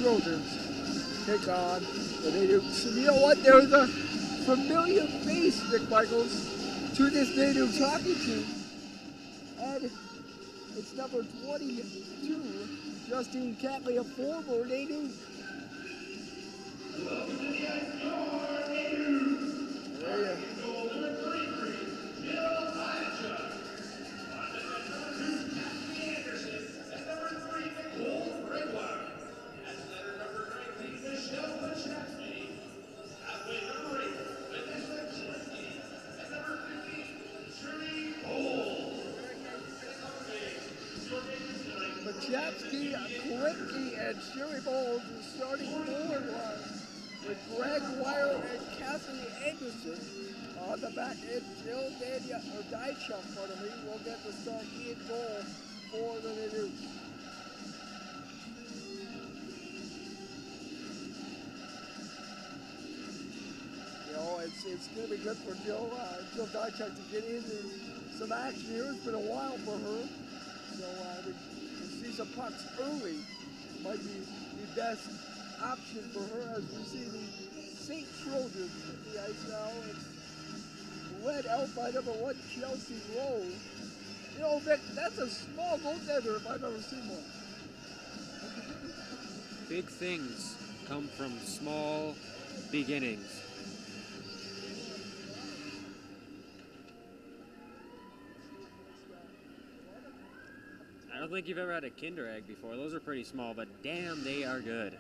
Trojans take on the natives. You know what? There's a familiar face, Nick Michaels, to this natives hockey team. And it's number 22, Justine Catley, a former native. Welcome to the ice, your natives. There you go. Chapsky, Klipke, and Sherry Bowles is starting forward line with Greg Wire and Cassidy Anderson on the back end. Jill Dychuk, pardon me, will get the start in goal for the Natives. You know, it's going to be good for Jill Dychuk to get into some action here. It's been a while for her. So see some pucks early might be the best option for her as we see the St. Trojans at the ice now. It's led out by number 1, Chelsea Rose. You know, Vic, that's a small goaltender if I've ever seen one. Big things come from small beginnings. I don't think you've ever had a Kinder Egg before. Those are pretty small, but damn, they are good.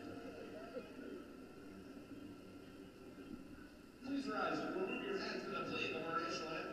Please rise and remove your hands to the plate of our national anthem.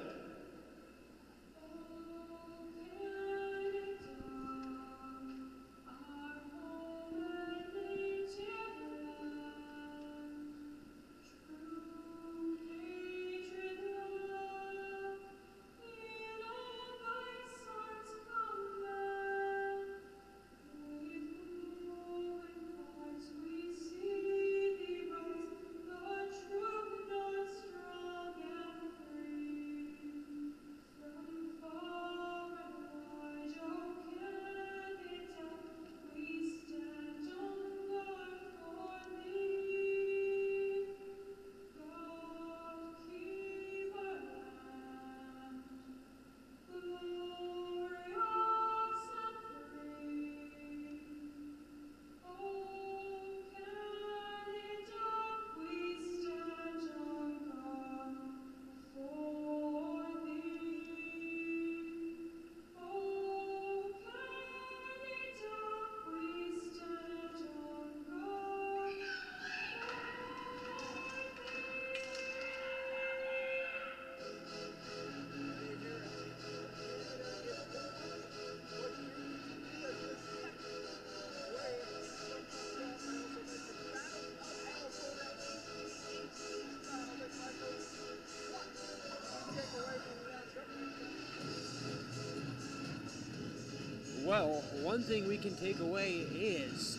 Well, one thing we can take away is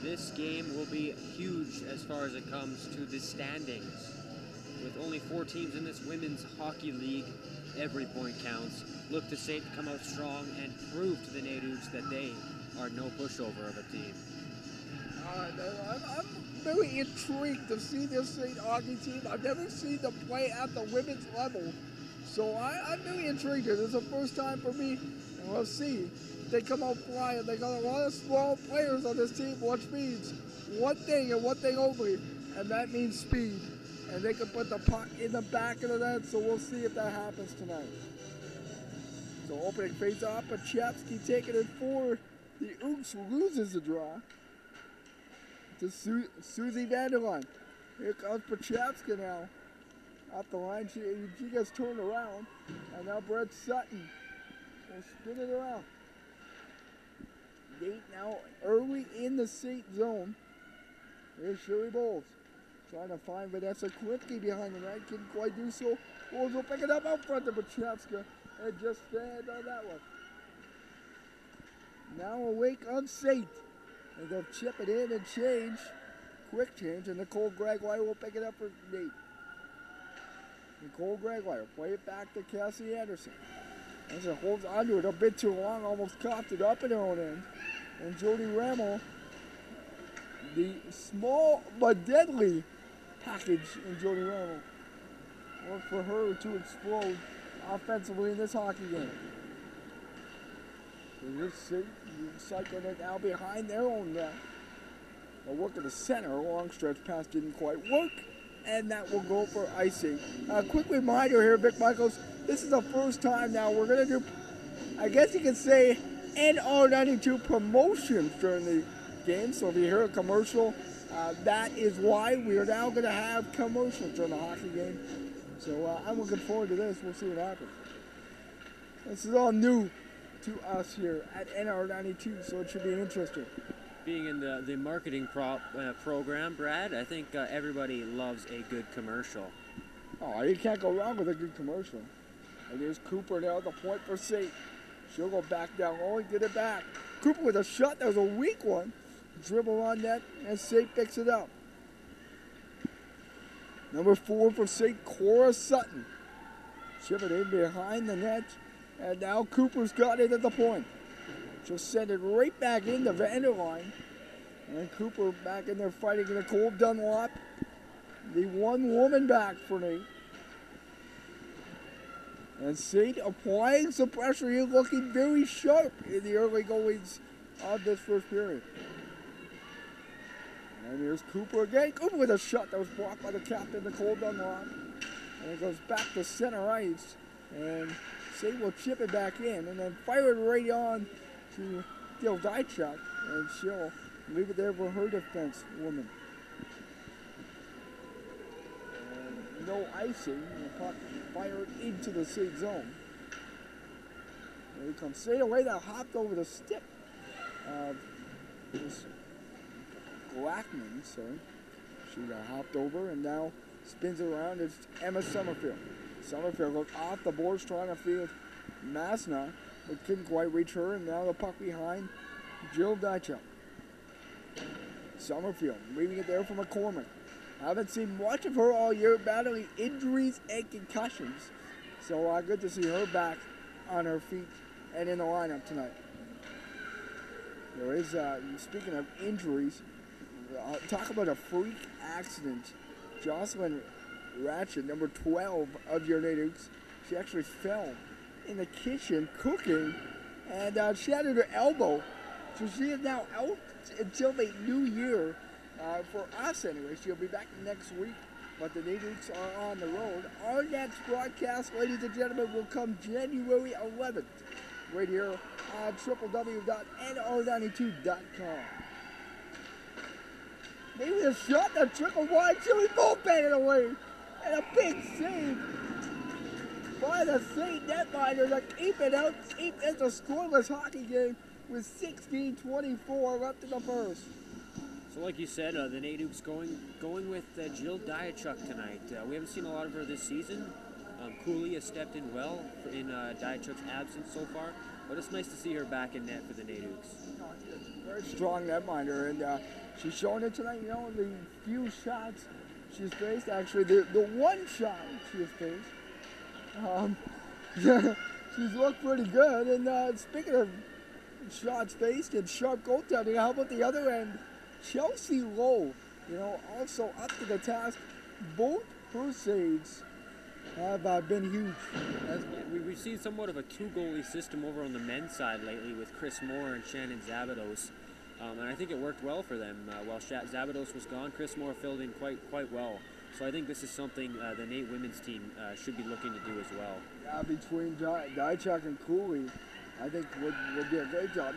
this game will be huge as far as it comes to the standings. With only 4 teams in this women's hockey league, every point counts. Look to St. come out strong and prove to the natives that they are no pushover of a team. I'm very intrigued to see this St. hockey team. I've never seen them play at the women's level. So I'm very intrigued. This is the first time for me. And we'll see. They come out flying. They got a lot of small players on this team, which means one thing and one thing only, and that means speed. And they can put the puck in the back of the net, so we'll see if that happens tonight. So opening face-off, Pachapsky taking it for the OOKS, who loses the draw to Susie Vanderline. Here comes Pachapsky now. Off the line, she gets turned around, and now Brett Sutton will spin it around. Nate now early in the St. zone. Here's Sherry Bowles trying to find Vanessa Klipke behind the net. Couldn't quite do so. Bowles will pick it up out front to Pachapsky and just stand on that one. Now awake on St. And they'll chip it in and change. Quick change, and Nicole Gregoire will pick it up for Nate. Nicole Gregoire, play it back to Cassie Anderson. As it holds onto it a bit too long, almost coughed it up in her own end. And Jody Ramel, the small but deadly package in Jody Ramel. Work for her to explode offensively in this hockey game. They're cycling it now behind their own net. They'll work at the center. A long stretch pass didn't quite work, and that will go for icing. A quick reminder here, Vic Michaels, this is the first time now we're going to do, I guess you could say, NR92 promotions during the game. So if you hear a commercial, that is why we are now going to have commercials during the hockey game. So I'm looking forward to this. We'll see what happens. This is all new to us here at NR92, so it should be interesting. Being in the marketing program, Brad, I think everybody loves a good commercial. Oh, you can't go wrong with a good commercial. And there's Cooper now at the point for Sate. She'll go back down low and get it back. Cooper with a shot. That was a weak one. Dribble on net, and Sate picks it up. Number 4 for Sate, Cora Sutton. Chip it in behind the net. And now Cooper's got it at the point. She'll send it right back into Vanderline. And Cooper back in there fighting Nicole Dunlop. The one woman back for Nate. And Sate applying some pressure here, looking very sharp in the early goings of this first period. And here's Cooper again. Cooper with a shot that was blocked by the captain, Nicole Dunlop. And it goes back to center ice. And Sate will chip it back in and then fire it right on to Jill Dychuk. And she'll leave it there for her defense woman. And no icing. The puck fired into the Sate zone. Here comes Sate away. That hopped over the stick of this Blackman. So she got hopped over and now spins it around. It's Emma Summerfield. Summerfield goes off the boards trying to field Masna, but couldn't quite reach her, and now the puck behind Jill Dychuk. Summerfield leaving it there for McCormick. Haven't seen much of her all year, battling injuries and concussions. So good to see her back on her feet and in the lineup tonight. There is, speaking of injuries, talk about a freak accident. Jocelyn Ratchet, number 12 of your Natives, she actually fell in the kitchen cooking and shattered her elbow. So she is now out until the new year. For us anyway, she'll be back next week, but the Natives are on the road. Our next broadcast, ladies and gentlemen, will come January 11th, right here on www.nr92.com. Maybe a shot that trickled wide, Jimmy Bullpen it away. And a big save by the Sate netminder to keep it out. It's a scoreless hockey game with 16:24 left in the first. So like you said, the Natives going with Jill Dychuk tonight. We haven't seen a lot of her this season. Cooley has stepped in well in Dychuk's absence so far, but it's nice to see her back in net for the Natives. Very strong netminder, and she's showing it tonight. You know, the few shots she's faced, actually, the one shot she has faced, she's looked pretty good. And speaking of shots faced and sharp goaltending, how about the other end? Chelsea Lowe, you know, also up to the task. Both her saves have been huge. We've seen somewhat of a two-goalie system over on the men's side lately with Chris Moore and Shannon Zabados. And I think it worked well for them. While Zabados was gone, Chris Moore filled in quite well. So I think this is something the Nate women's team should be looking to do as well. Yeah, between Dychuk and Cooley, I think would be a great job.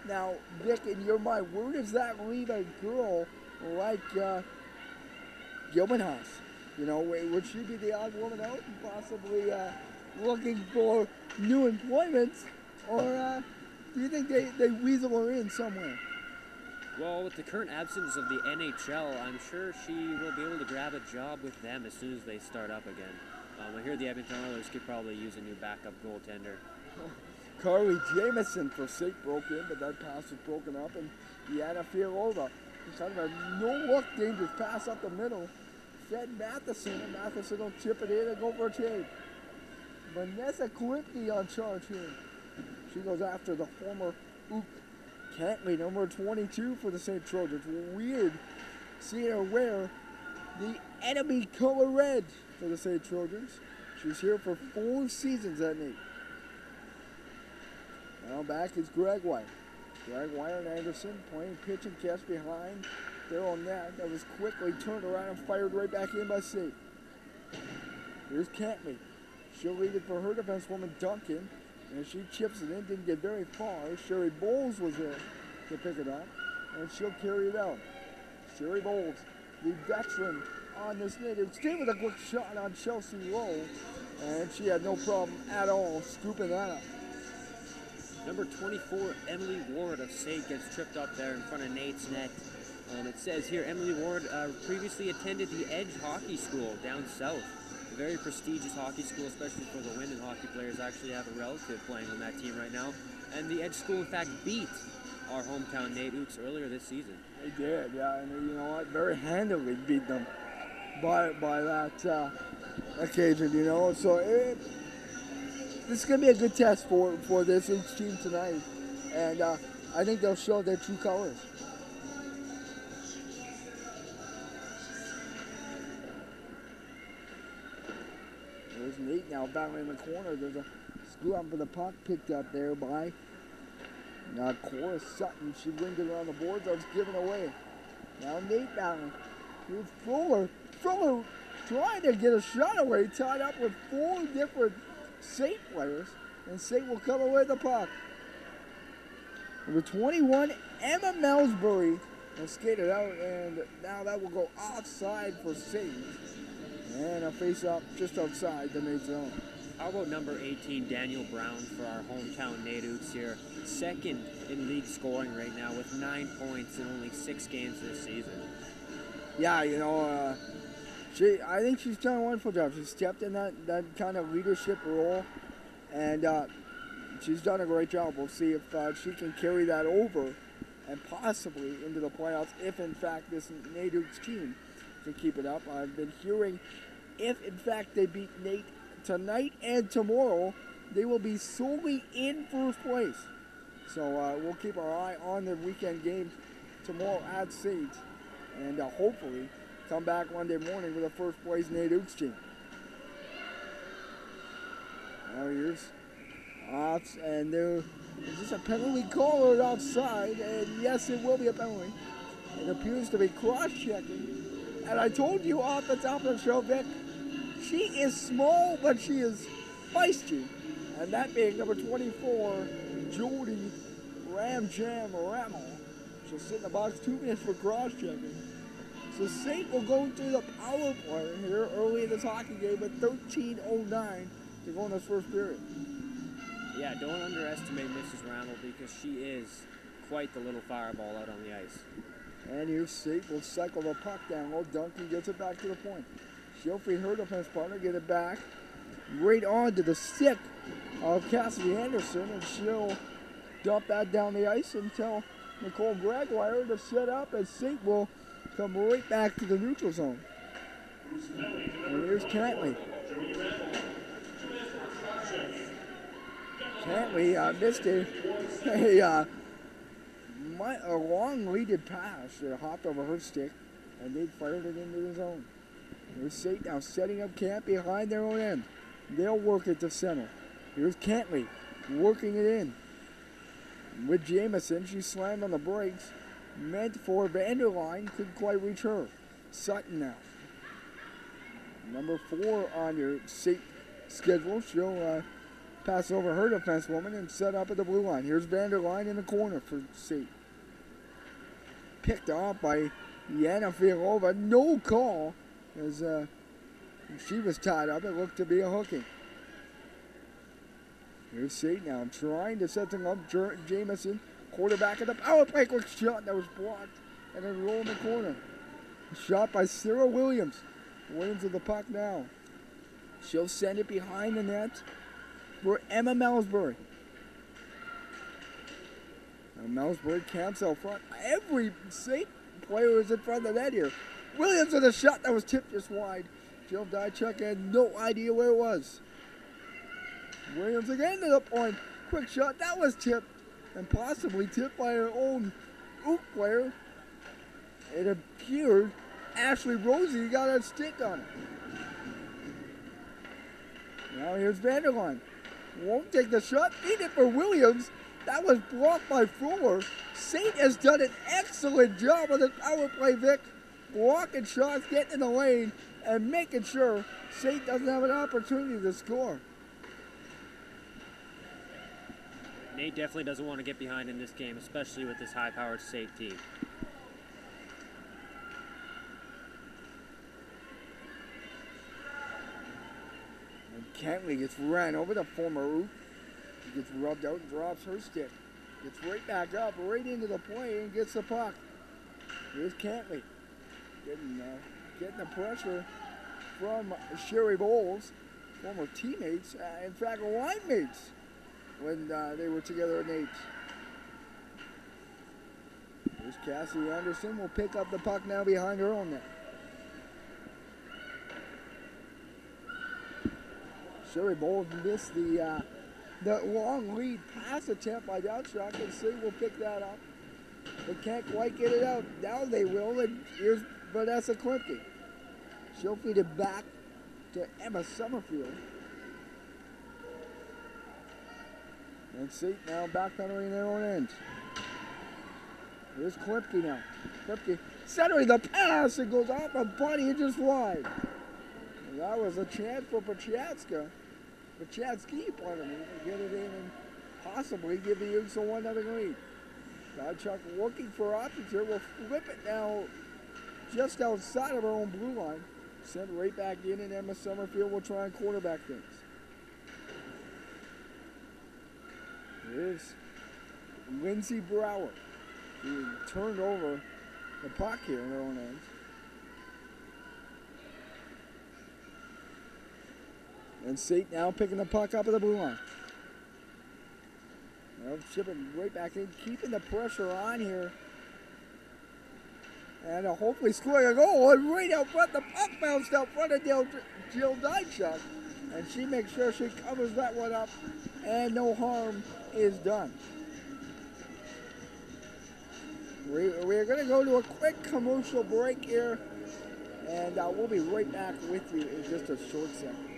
Now, Vic, in your mind, where does that leave a girl like Gilmanhaus? You know, would she be the odd woman out and possibly looking for new employment? Or do you think they weasel her in somewhere? Well, with the current absence of the NHL, I'm sure she will be able to grab a job with them as soon as they start up again. I hear the Edmonton Oilers could probably use a new backup goaltender. Carly Jamieson for Sate broke in, but that pass was broken up, and Deanna Fialova, kind of a no-look dangerous pass up the middle, fed Matheson, and Matheson will chip it in and go for a change. Vanessa Klipke on charge here. She goes after the former OOKS Cantley, number 22 for the St. Trojans. Weird seeing her wear the enemy color red for the St. Trojans. She's here for 4 seasons at Nate. Now back is Greg White. Greg White and Anderson playing pitch and catch behind their own net. That was quickly turned around and fired right back in by St. Here's Cantley. She'll lead it for her defensewoman Duncan. And she chips it in, didn't get very far. Sherry Bowles was there to pick it up. And she'll carry it out. Sherry Bowles, the veteran on this native team, with a quick shot on Chelsea Rowe. And she had no problem at all scooping that up. Number 24, Emily Ward of St. gets tripped up there in front of Nate's net. It says here, Emily Ward previously attended the Edge Hockey School down south. A very prestigious hockey school, especially for the women hockey players. I actually have a relative playing on that team right now. And the Edge School, in fact, beat our hometown Nate OOKS earlier this season. They did, yeah, and you know what? Very handily beat them by that occasion, you know. So this is going to be a good test for this OOKS team tonight. And I think they'll show their true colors. There's Nate now battling in the corner. There's a screw up for the puck picked up there by Cora Sutton. She winged it around the boards. That was given away. Now Nate battling. Here's Fuller. Fuller trying to get a shot away, tied up with 4 different St. players. And St. will come away with the puck. Number 21, Emma Melsbury will skate it out. And now that will go offside for St. And a face-up just outside the Nate zone. How about number 18, Daniel Brown, for our hometown Nate OOKS here? Second in league scoring right now with 9 points in only 6 games this season. Yeah, you know, I think she's done a wonderful job. She's stepped in that kind of leadership role, and she's done a great job. We'll see if she can carry that over and possibly into the playoffs if, in fact, this Nate OOKS team can keep it up. I've been hearing if, in fact, they beat Nate tonight and tomorrow, they will be solely in first place. So we'll keep our eye on the weekend game tomorrow at St. And hopefully come back Monday morning with a first place Nate OOKS team. Now here's Otts, and there's just a penalty called outside, and yes, it will be a penalty. It appears to be cross-checking. And I told you off the top of the show, Vic, she is small, but she is feisty. And that being number 24, Jody Ramjam Rammel. She'll sit in the box 2 minutes for cross-checking. So St. will go through the power play here early in this hockey game at 13:09 to go in this first period. Yeah, don't underestimate Mrs. Rammel because she is quite the little fireball out on the ice. And here's St. will cycle the puck down low. Duncan gets it back to the point. She'll feed her defense partner, get it back right on to the stick of Cassidy Anderson, and she'll dump that down the ice and tell Nicole Gregoire to set up, as St. will come right back to the neutral zone. And here's Cantley. Cantley missed a long leaded pass that hopped over her stick, and they fired it into the zone. Here's St. now setting up camp behind their own end. They'll work it to center. Here's Cantley working it in. With Jamison, she slammed on the brakes. Meant for Vanderline, couldn't quite reach her. Sutton now. Number 4 on your St. schedule. She'll pass over her defensewoman and set up at the blue line. Here's Vanderline in the corner for St. Picked off by Yana Fialova. No call, as she was tied up. It looked to be a hooking. Here's St. now trying to set things up. Jamison, quarterback at the power play. Quick shot that was blocked and then roll in the corner. Shot by Sarah Williams. Williams with the puck now. She'll send it behind the net for Emma Melsbury. Now Melsbury camps out front. Every St. player is in front of the net here. Williams with a shot that was tipped just wide. Jill Dychuk had no idea where it was. Williams again to the point. Quick shot. That was tipped. And possibly tipped by her own OOKS player. It appeared Ashley Rosie got a stick on it. Now here's Vanderline. Won't take the shot. Beat it for Williams. That was blocked by Fuller. St. has done an excellent job on the power play, Vic. Blocking shots, getting in the lane, and making sure St. doesn't have an opportunity to score. Nate definitely doesn't want to get behind in this game, especially with this high-powered St. team. And Kentley gets ran over the former OOKS. Gets rubbed out and drops her stick. Gets right back up, right into the play, and gets the puck. Here's Cantley. Getting the pressure from Sherry Bowles, former teammates, in fact, line mates, when they were together at Nate's. Here's Cassie Anderson. Will pick up the puck now behind her own net. Sherry Bowles missed the long lead pass attempt by Dowshock, and St. will pick that up. They can't quite get it out. Now they will, and here's Vanessa Klimke. She'll feed it back to Emma Summerfield. And St. now backpedaling their own end. Here's Klimke now. Klimke centering the pass. It goes off a body and just wide. And that was a chance for Pachatska. Pachatski pardon me, to get it in and possibly give the Utes a 1-0 lead. Godchuck looking for options here. Will flip it now just outside of our own blue line. Sent right back in, and Emma Summerfield will try and quarterback things. Here's Lindsay Brower, who turned over the puck here in their own end. And St. now picking the puck up at the blue line. Well, shipping right back in, keeping the pressure on here. And hopefully scoring a goal. And right out front, the puck bounced out front of Jill Dykshock. And she makes sure she covers that one up. And no harm is done. We're going to go to a quick commercial break here. And we'll be right back with you in just a short second.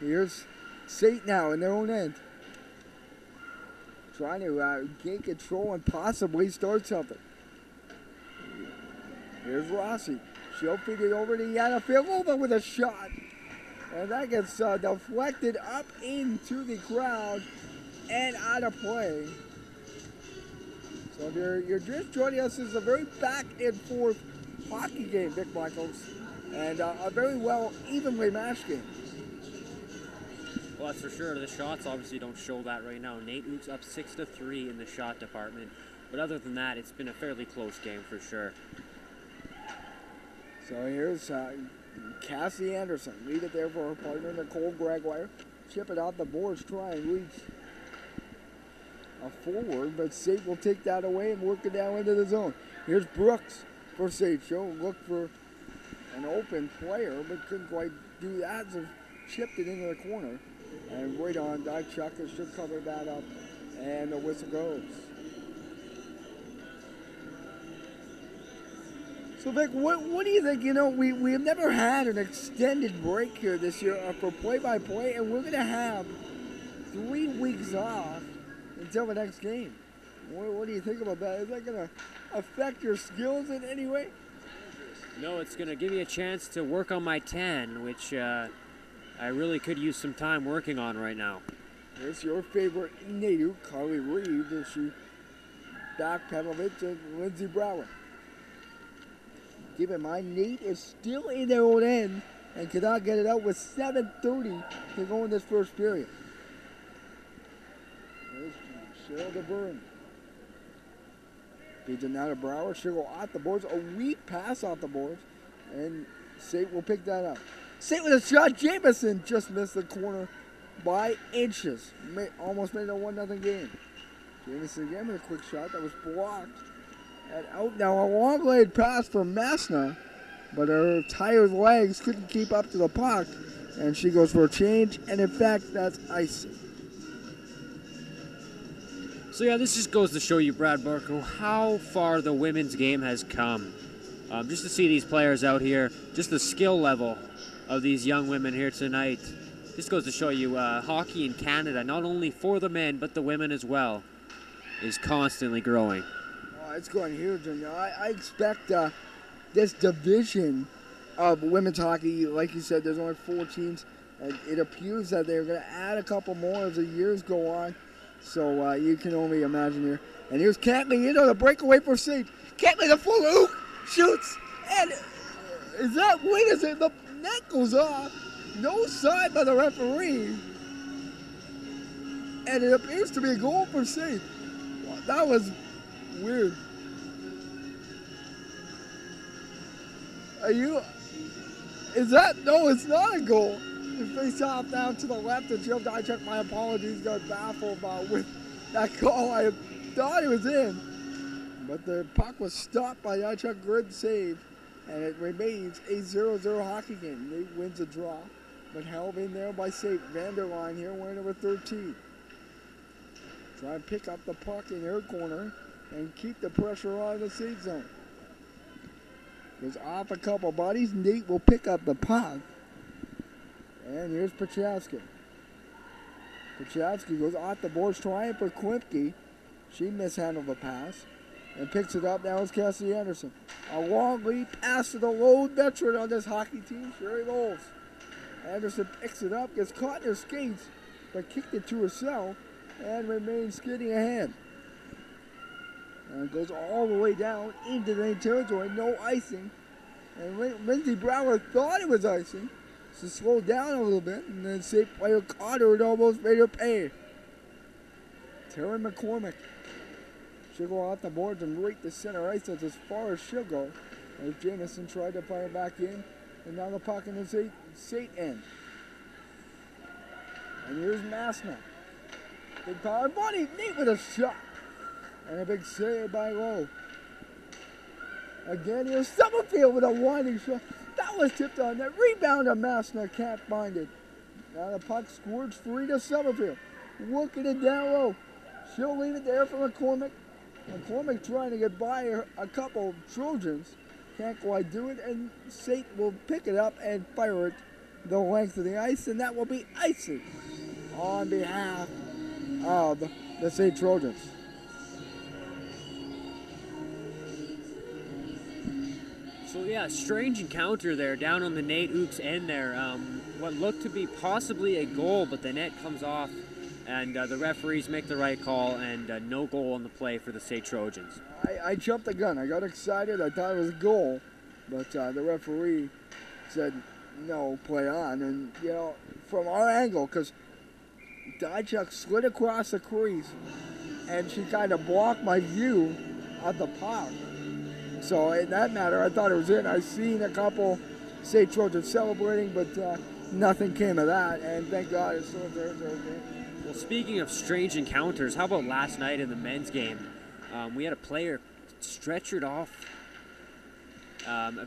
Here's St. now in their own end. Trying to gain control and possibly start something. Here's Rossi. She'll feed it over to Yana Filova with a shot. And that gets deflected up into the crowd and out of play. So if you're just joining us, this is a very back and forth hockey game, Vic Michaels. And a very well evenly matched game. Well, that's for sure. The shots obviously don't show that right now. Nate OOKS up 6-3 in the shot department. But other than that, it's been a fairly close game for sure. So here's Cassie Anderson. Lead it there for her partner, Nicole Gregoire. Chip it out the boards, try and reach a forward, but St. will take that away and work it down into the zone. Here's Brooks for St. She'll look for an open player, but couldn't quite do that, so chipped it into the corner. And right on, Dykshock should cover that up, and the whistle goes. So Vic, what do you think? You know, we have never had an extended break here this year for play-by-play, and we're going to have 3 weeks off until the next game. What do you think about that? Is that going to affect your skills in any way? No, it's going to give me a chance to work on my tan, which I really could use some time working on right now. Here's your favorite native, Carly Reed, as she backpedaled it to Lindsay Brower. Keep in mind, Nate is still in their own end and cannot get it out with 7:30 to go in this first period. There's Cheryl DeBurn. Feeds it now to Brower. She'll go off the boards. A weak pass off the boards. And St. will pick that up. St. with a shot. Jamison just missed the corner by inches. Almost made it a 1-0 game. Jamison again with a quick shot that was blocked. And out now, a long laid pass from Masna, but her tired legs couldn't keep up to the puck, and she goes for a change, and in fact, that's icing. So yeah, this just goes to show you, Brad Barco, how far the women's game has come. Just to see these players out here, just the skill level of these young women here tonight. This goes to show you hockey in Canada, not only for the men, but the women as well, is constantly growing. Oh, it's going huge, and I expect this division of women's hockey, like you said, there's only 4 teams, and it appears that they're going to add a couple more as the years go on. So you can only imagine here. And here's Catley into the breakaway for St. Catley, the full hook, shoots, and is that wait a second, the net goes off. No sign by the referee. And it appears to be a goal for St. Well, that was weird. Is that, no, it's not a goal. The face off down to the left, and Jill Dychuk, my apologies, got baffled with that call. I thought it was in, but the puck was stopped by Dychuk. Good save, and it remains a 0-0 hockey game. Nate wins a draw, but held in there by St. Vanderline here, wearing number 13. Try and pick up the puck in her corner and keep the pressure on the safe zone. Goes off a couple bodies. Nate will pick up the puck. And here's Pachowski. Pachowski goes off the boards, trying for Klimke. She mishandled the pass and picks it up. Now it's Cassidy Anderson. A long lead pass to the lone veteran on this hockey team, Sherry Bowles. Anderson picks it up, gets caught in her skates, but kicked it to herself and remains skidding ahead. And it goes all the way down into the territory, no icing. And Lindsey Brower thought it was icing. So slowed down a little bit, and then safe player caught her and almost made her pay. Terry McCormick. She'll go off the boards and right to center ice. That's as far as she'll go. As Jamison tried to play it back in, and now the puck in the St. end. And here's Masna. Big power body, Nate with a shot. And a big save by Lowe. Again, here's Summerfield with a winding shot. That was tipped on. That rebound of Masna can't find it. Now the puck squirts free to Summerfield. Working it down low. She'll leave it there for McCormick. McCormick trying to get by a couple of Trojans. Can't quite do it. And St. will pick it up and fire it the length of the ice. And that will be icing on behalf of the St. Trojans. So yeah, strange encounter there down on the Nate OOKS end there. What looked to be possibly a goal, but the net comes off, and the referees make the right call, and no goal on the play for the St. Trojans. I jumped the gun. I got excited. I thought it was a goal, but the referee said no, play on. And you know, from our angle, because Dychuk slid across the crease, and she kind of blocked my view of the puck. So in that matter, I thought it was in. I seen a couple St. Trojans celebrating, but nothing came of that. And thank God it's still a 0-0 game. Well, speaking of strange encounters, how about last night in the men's game? We had a player stretchered off,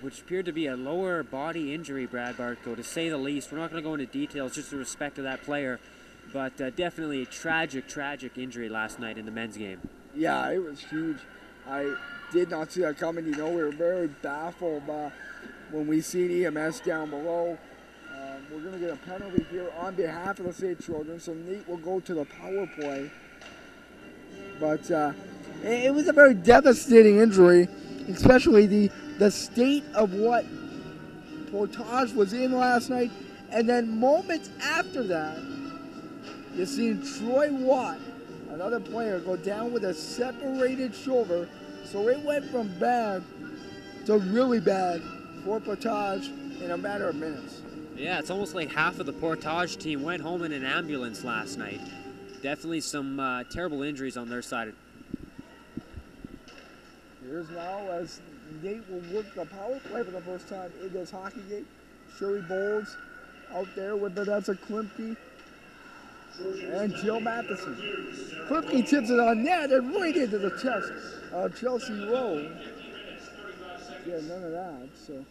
which appeared to be a lower body injury, Brad Bartko, to say the least. We're not going to go into details just in respect to that player, but definitely a tragic injury last night in the men's game. Yeah, it was huge. I did not see that coming. You know, we were very baffled when we see EMS down below. We're going to get a penalty here on behalf of the St. Trojans, so Nate will go to the power play. But it was a very devastating injury, especially the state of what Portage was in last night. And then moments after that, you seen Troy Watt, another player, go down with a separated shoulder. So it went from bad to really bad for Portage in a matter of minutes. Yeah, it's almost like half of the Portage team went home in an ambulance last night. Definitely some terrible injuries on their side. Here's now as Nate will work the power play for the first time in this hockey game. Sherry Bowles out there with Vanessa Klimke and Jill Matheson. Klimke tips it on net and right into the chest of Chelsea Rowe. Yeah, none of that. So,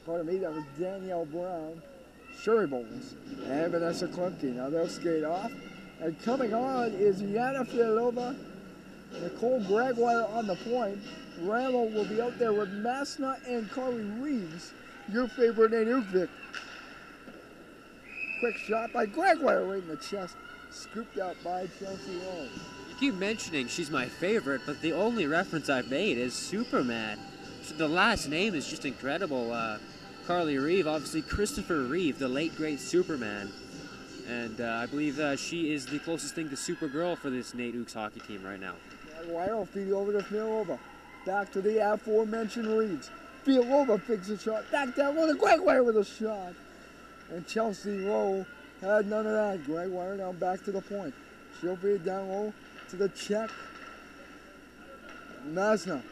pardon me, that was Danielle Brown, Sherry Bowles, and Vanessa Klimke. Now they'll skate off. And coming on is Yana Fialova, Nicole Gregoire on the point. Randall will be out there with Masna and Carly Reeves, your favorite Nate Ukvik. Quick shot by Gregoire right in the chest, scooped out by Chelsea Rowe. You keep mentioning she's my favorite, but the only reference I've made is Superman. So the last name is just incredible. Carly Reeve, obviously Christopher Reeve, the late great Superman. And I believe she is the closest thing to Supergirl for this Nate Ukes hockey team right now. Gregoire will feed over to Fialova. Back to the aforementioned Reeves. Fialova picks a shot. Back down low to Gregoire with a shot. And Chelsea Rowe had none of that. Gregoire now back to the point. She'll feed down low to the check. Masna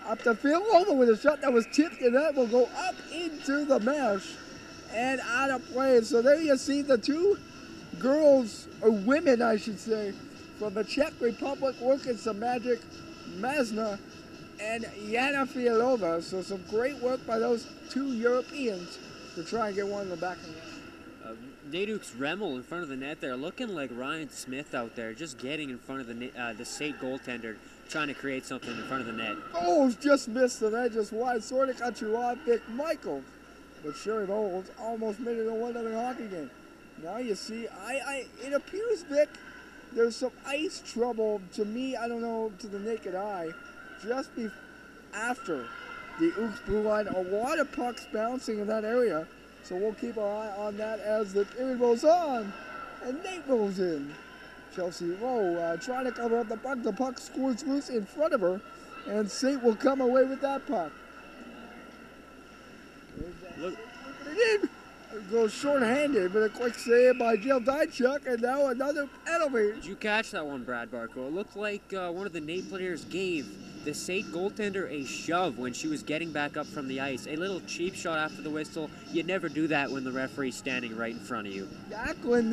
up to Fialova with a shot that was tipped, and that will go up into the mesh and out of play. So there you see the two girls, or women I should say, from the Czech Republic working some magic. Masna and Yana Fialova. So some great work by those two Europeans to try and get one in the back of the net. Nate Ukes Remmel in front of the net there, looking like Ryan Smith out there, just getting in front of the state goaltender, trying to create something in front of the net. Bowles just missed the net, just wide, sort of cut you off, Vic Michael. But Sherry Bowles almost made it a 1-0 hockey game. Now you see, it appears, Vic, there's some ice trouble to me, I don't know, to the naked eye, just after the Ukes blue line. A lot of pucks bouncing in that area. So we'll keep our eye on that as the period rolls on. And Nate rolls in. Chelsea Rowe trying to cover up the puck. The puck squirts loose in front of her. And St. will come away with that puck. Look. It goes short-handed, but a quick save by Jill Dychuk, and now another penalty. Did you catch that one, Brad Barco? It looked like one of the Nate players gave the St. goaltender a shove when she was getting back up from the ice. A little cheap shot after the whistle. You'd never do that when the referee's standing right in front of you. Jacqueline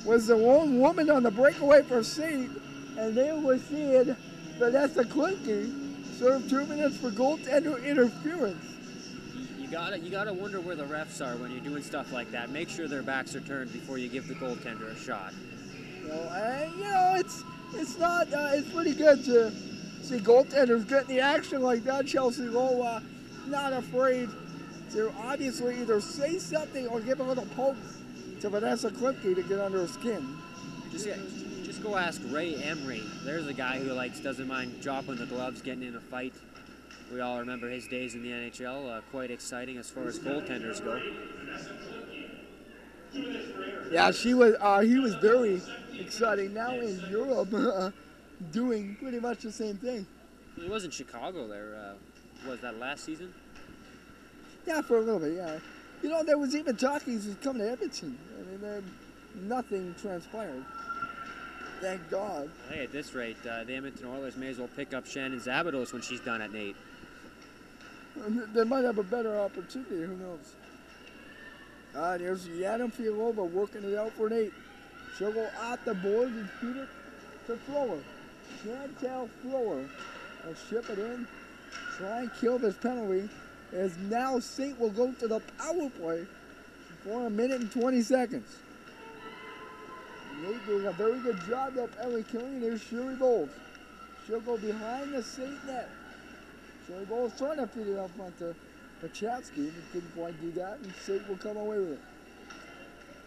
was the one woman on the breakaway for St. And there was seeing Vanessa Klimke serve 2 minutes for goaltender interference. You gotta wonder where the refs are when you're doing stuff like that. Make sure their backs are turned before you give the goaltender a shot. It's not. It's pretty good to see goaltenders getting the action like that. Chelsea Rowe not afraid to obviously either say something or give a little poke to Vanessa Klimke to get under her skin. Just go ask Ray Emery. There's a guy who doesn't mind dropping the gloves, getting in a fight. We all remember his days in the NHL, quite exciting as far as goaltenders go. Yeah, he was very exciting. Now in Europe, doing pretty much the same thing. He was in Chicago there, was that last season? Yeah, for a little bit, yeah. You know, there was even talk he was coming to Edmonton. I mean, nothing transpired. Thank God. Hey, at this rate, the Edmonton Oilers may as well pick up Shannon Zabados when she's done at Nate. They might have a better opportunity, who knows. Here's Yana Fialova working it out for Nate. She'll go at the board and feed it to Flower. Chantel Flower will ship it in. Try and kill this penalty. As now St. will go to the power play for 1 minute and 20 seconds. Nate doing a very good job of penalty killing. Here's Sherry Bowles. She'll go behind the St. net. Sherry Bowles trying to feed it up front to Pachatsky, but couldn't quite do that, and St. will come away with it.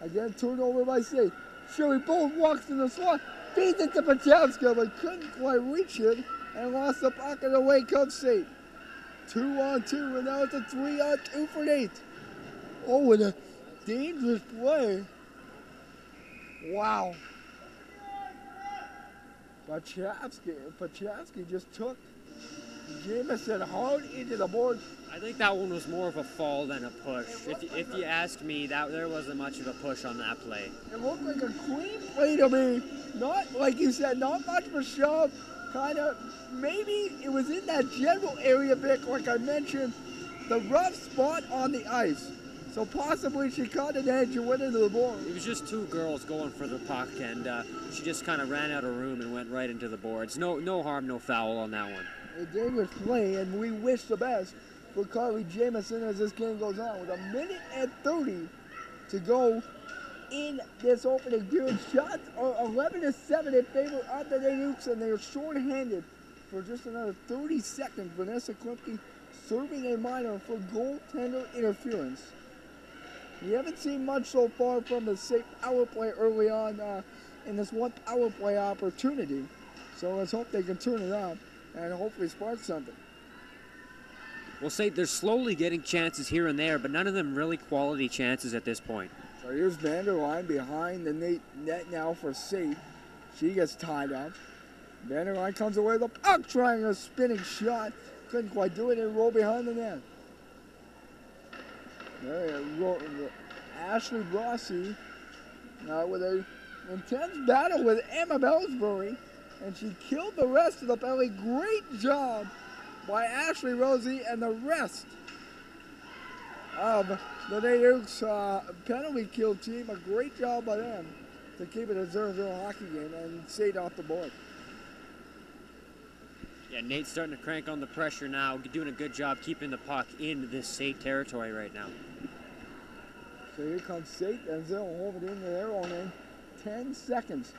Again, turned over by St. Sherry Bowles walks in the slot, feeds it to Pachatsky, but couldn't quite reach it, and lost the puck, and away comes St. 2-on-2, and now it's a 3-on-2 for Nate. Oh, and a dangerous play. Wow. Pachatsky just took Jameson hard into the board. I think that one was more of a fall than a push. If you ask me, there wasn't much of a push on that play. It looked like a clean play to me. Not, like you said, not much of a shove. Kind of, maybe it was in that general area, Vic, like I mentioned, the rough spot on the ice. So possibly she caught an edge and went into the board. It was just two girls going for the puck, and she just kind of ran out of room and went right into the boards. No harm, no foul on that one. A dangerous play, and we wish the best for Carly Jamison as this game goes on. With 1:30 to go in this opening period. Shots are 11-7 in favor of the OOKS, and they are short-handed for just another 30 seconds. Vanessa Klimke serving a minor for goaltender interference. We haven't seen much so far from the safe power play early on in this one power play opportunity. So let's hope they can turn it up and hopefully spark something. We'll say they're slowly getting chances here and there, but none of them really quality chances at this point. So here's Vanderline behind the net now for safe. She gets tied up. Vanderline comes away with the puck, trying a spinning shot. Couldn't quite do it and roll behind the net. Ashley Rossi with an intense battle with Emma Bellsbury, and she killed the rest of the penalty. Great job by Ashley Rossi and the rest of the OOKS penalty kill team. A great job by them to keep it a 0-0 hockey game and stayed off the board. Yeah, Nate's starting to crank on the pressure now, doing a good job keeping the puck in this safe territory right now. So here comes Sate, and they'll hold it into their own end. 10 seconds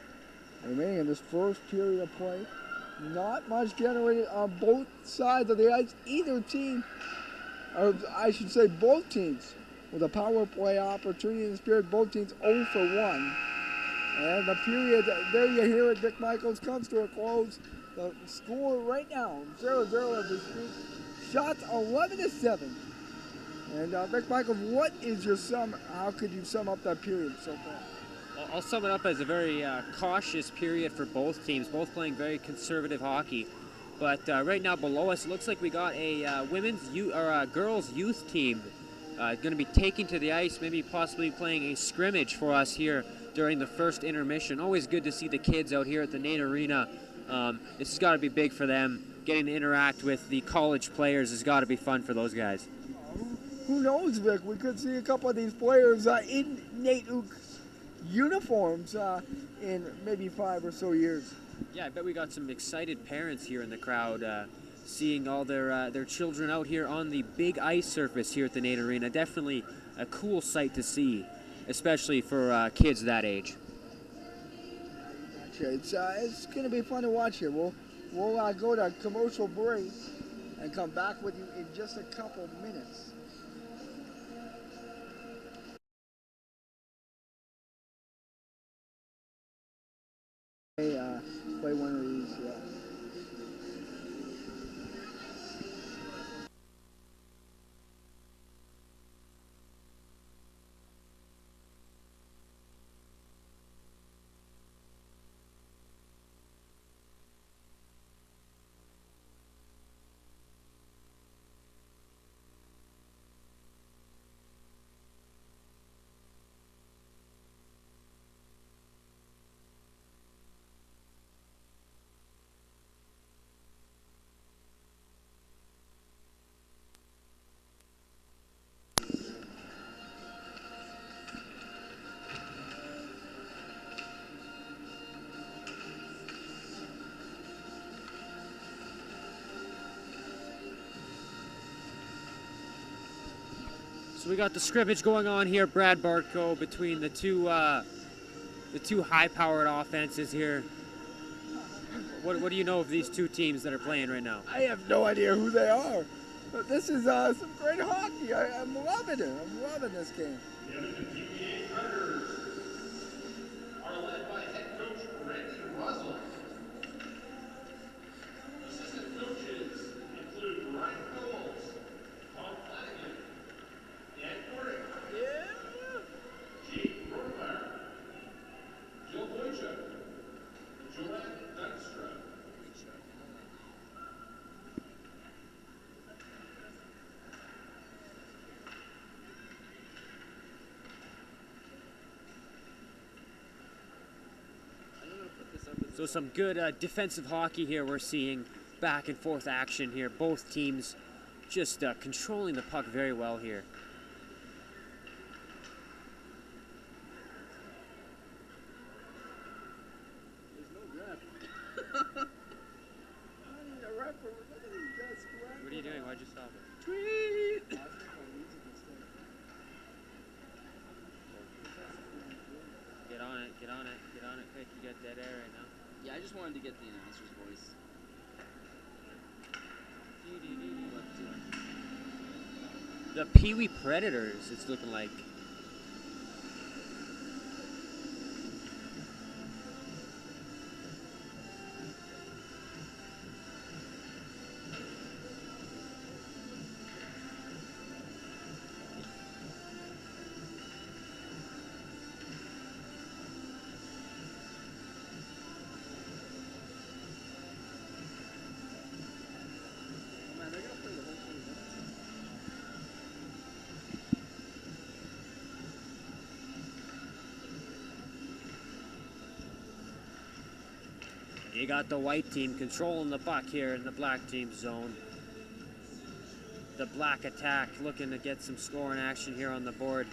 remaining in this first period of play. Not much generated on both sides of the ice. Either team, or I should say both teams, with a power play opportunity in this period. Both teams 0 for 1. And the period, there you hear it, Dick Michaels comes to a close. The score right now, 0-0 as we speak. Shots 11-7. And Rick Michaels, what is your how could you sum up that period so far? Well, I'll sum it up as a very cautious period for both teams, both playing very conservative hockey. But right now below us, it looks like we got a girls youth team going to be taking to the ice, maybe possibly playing a scrimmage for us here during the first intermission. Always good to see the kids out here at the Nate Arena. This has got to be big for them. Getting to interact with the college players has got to be fun for those guys. Who knows, Vic? We could see a couple of these players in Nate OOKS uniforms in maybe 5 or so years. Yeah, I bet we got some excited parents here in the crowd seeing all their children out here on the big ice surface here at the Nate Arena. Definitely a cool sight to see, especially for kids that age. It's going to be fun to watch here. We'll go to commercial break and come back with you in just a couple minutes. Play one of these. So we got the scrimmage going on here, Brad Bartko, between the two high-powered offenses here. What do you know of these two teams that are playing right now? I have no idea who they are, but this is some great hockey. I'm loving it. I'm loving this game. The UPA Predators are led by head coach Randy Russell. Assistant coaches include Ryan Knowles, Tom Flanagan, Dan Cordick, Jake Rohrmeyer, Jill Boychuk, Joanne Dunstra. So some good defensive hockey here we're seeing. Back and forth action here. Both teams just controlling the puck very well here. What are you doing? Why'd you stop it? Get on it, get on it, get on it quick. You got dead air right now. Yeah, I just wanted to get the announcer's voice. The Pee Wee Predators, it's looking like. Man, they're gonna play the whole 20 minutes. You got the white team controlling the puck here in the black team zone. The black attack looking to get some scoring action here on the board.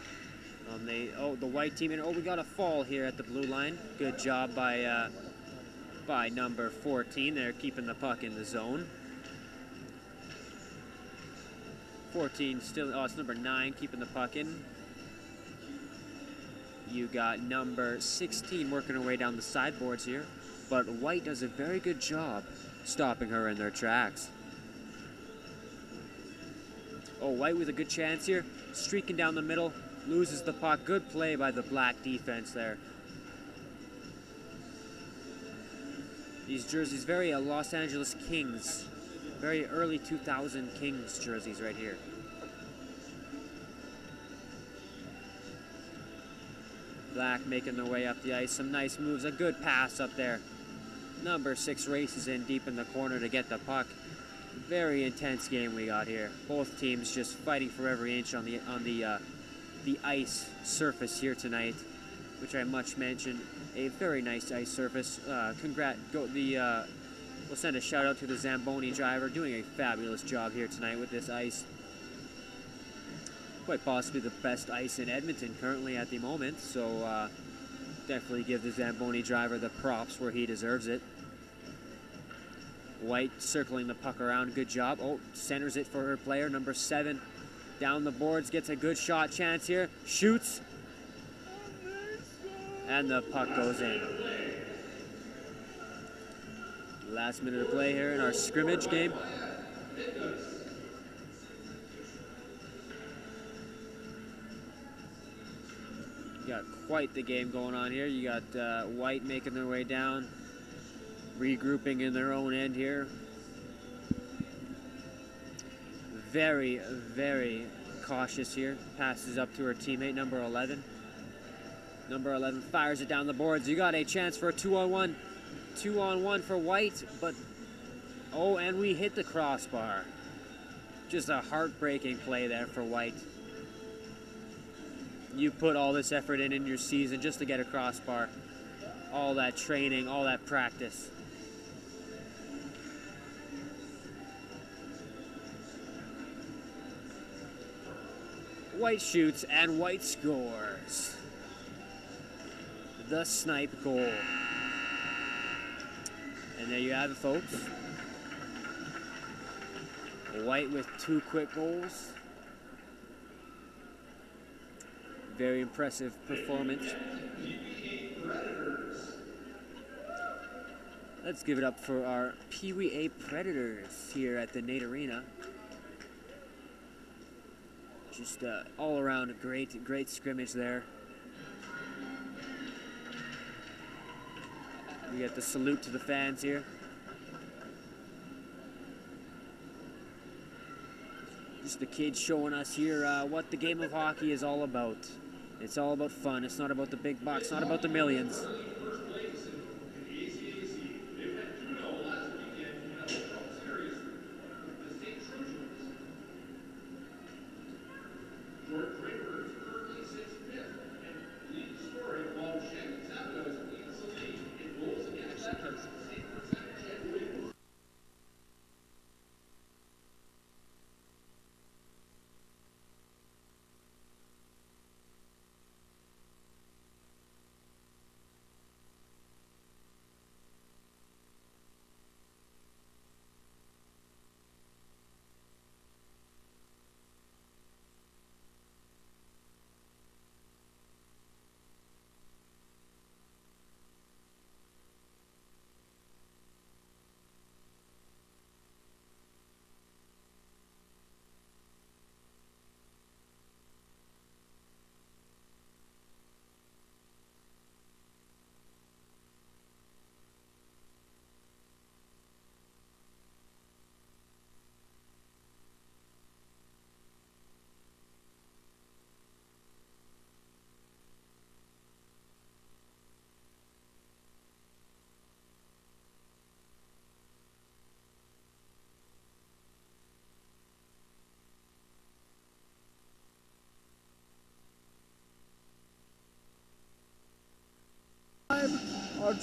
The white team, and we got a fall here at the blue line. Good job by number 14 there, keeping the puck in the zone. 14 still, it's number 9 keeping the puck in. You got number 16 working her way down the sideboards here, but white does a very good job stopping her in their tracks. Oh, white with a good chance here, streaking down the middle, loses the puck. Good play by the black defense there. These jerseys, very Los Angeles Kings, very early 2000 Kings jerseys right here. Black making their way up the ice, some nice moves, a good pass up there. Number 6 races in deep in the corner to get the puck. Very intense game we got here. Both teams just fighting for every inch on the ice surface here tonight, which I much mentioned. A very nice ice surface. We'll send a shout out to the Zamboni driver, doing a fabulous job here tonight with this ice. Quite possibly the best ice in Edmonton currently at the moment, so definitely give the Zamboni driver the props where he deserves it. White circling the puck around, good job. Oh, centers it for her player, number 7. Down the boards, gets a good shot chance here, shoots, and the puck goes in. Last minute of play here in our scrimmage game. You got quite the game going on here. You got White making their way down, regrouping in their own end here. Very, very cautious here. Passes up to her teammate, number 11. Number 11 fires it down the boards. You got a chance for a 2-on-1. 2-on-1 for White, but oh, and we hit the crossbar. Just a heartbreaking play there for White. You put all this effort in your season just to get a crossbar. All that training, all that practice. White shoots and White scores. The snipe goal. And there you have it, folks. White with 2 quick goals. Very impressive performance. Let's give it up for our Pee Wee A Predators here at the Nate Arena. Just all around a great scrimmage there. We got the salute to the fans here. Just the kids showing us here what the game of hockey is all about. It's all about fun. It's not about the big bucks, not about the millions.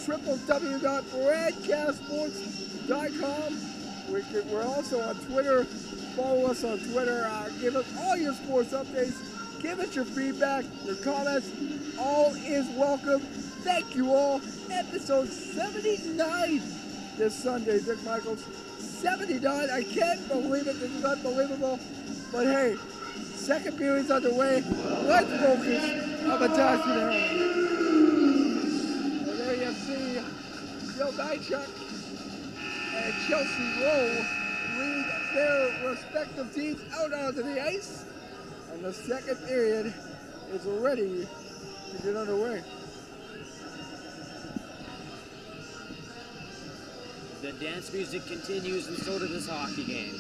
www.broadcastsports.com. We're also on Twitter. Follow us on Twitter. Give us all your sports updates. Give us your feedback, your comments. All is welcome. Thank you all. Episode 79 this Sunday, Dick Michaels. 79. I can't believe it. This is unbelievable. But hey, second period's underway. Let's focus on the task at hand. And there you see Joe Dychuk and Chelsea Rowe lead their respective teams out onto the ice. And the second period is ready to get underway. The dance music continues, and so does this hockey game.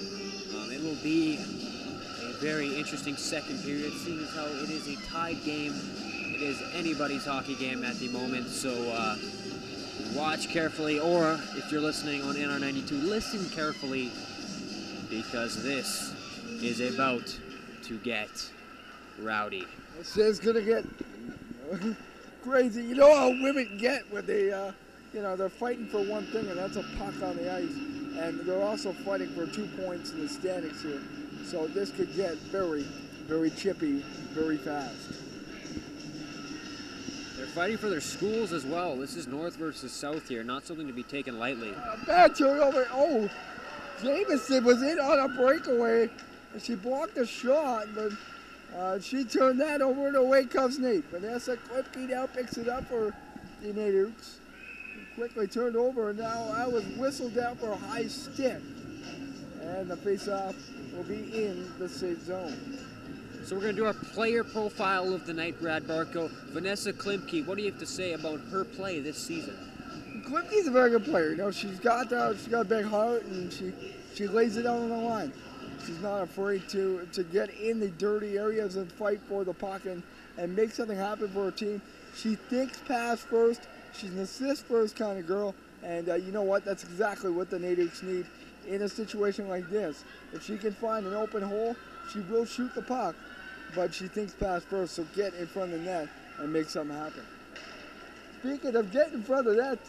It will be a very interesting second period, seeing as how it is a tied game. It is anybody's hockey game at the moment, so watch carefully, or if you're listening on NR92, listen carefully, because this is about to get rowdy. This is going to get crazy. You know how women get when they, they're fighting for one thing, and that's a puck on the ice. And they're also fighting for 2 points in the standings here. So this could get very, very chippy, very fast. They're fighting for their schools as well. This is North versus South here, not something to be taken lightly. Bad turnover. Oh, Jameson was in on a breakaway, and she blocked a shot, but she turned that over, and away comes Nate. Vanessa Klipke now picks it up for the Natives. Quickly turned over, and now I was whistled down for a high stick. And the face-off will be in the safe zone. So we're going to do our player profile of the night, Brad Barco. Vanessa Klimke, what do you have to say about her play this season? Klimke's a very good player. You know, she's got a big heart, and she lays it out on the line. She's not afraid to get in the dirty areas and fight for the puck and make something happen for her team. She thinks pass first. She's an assist first kind of girl, and you know what? That's exactly what the Natives need in a situation like this. If she can find an open hole, she will shoot the puck, but she thinks pass first, so get in front of the net and make something happen. Speaking of getting in front of that,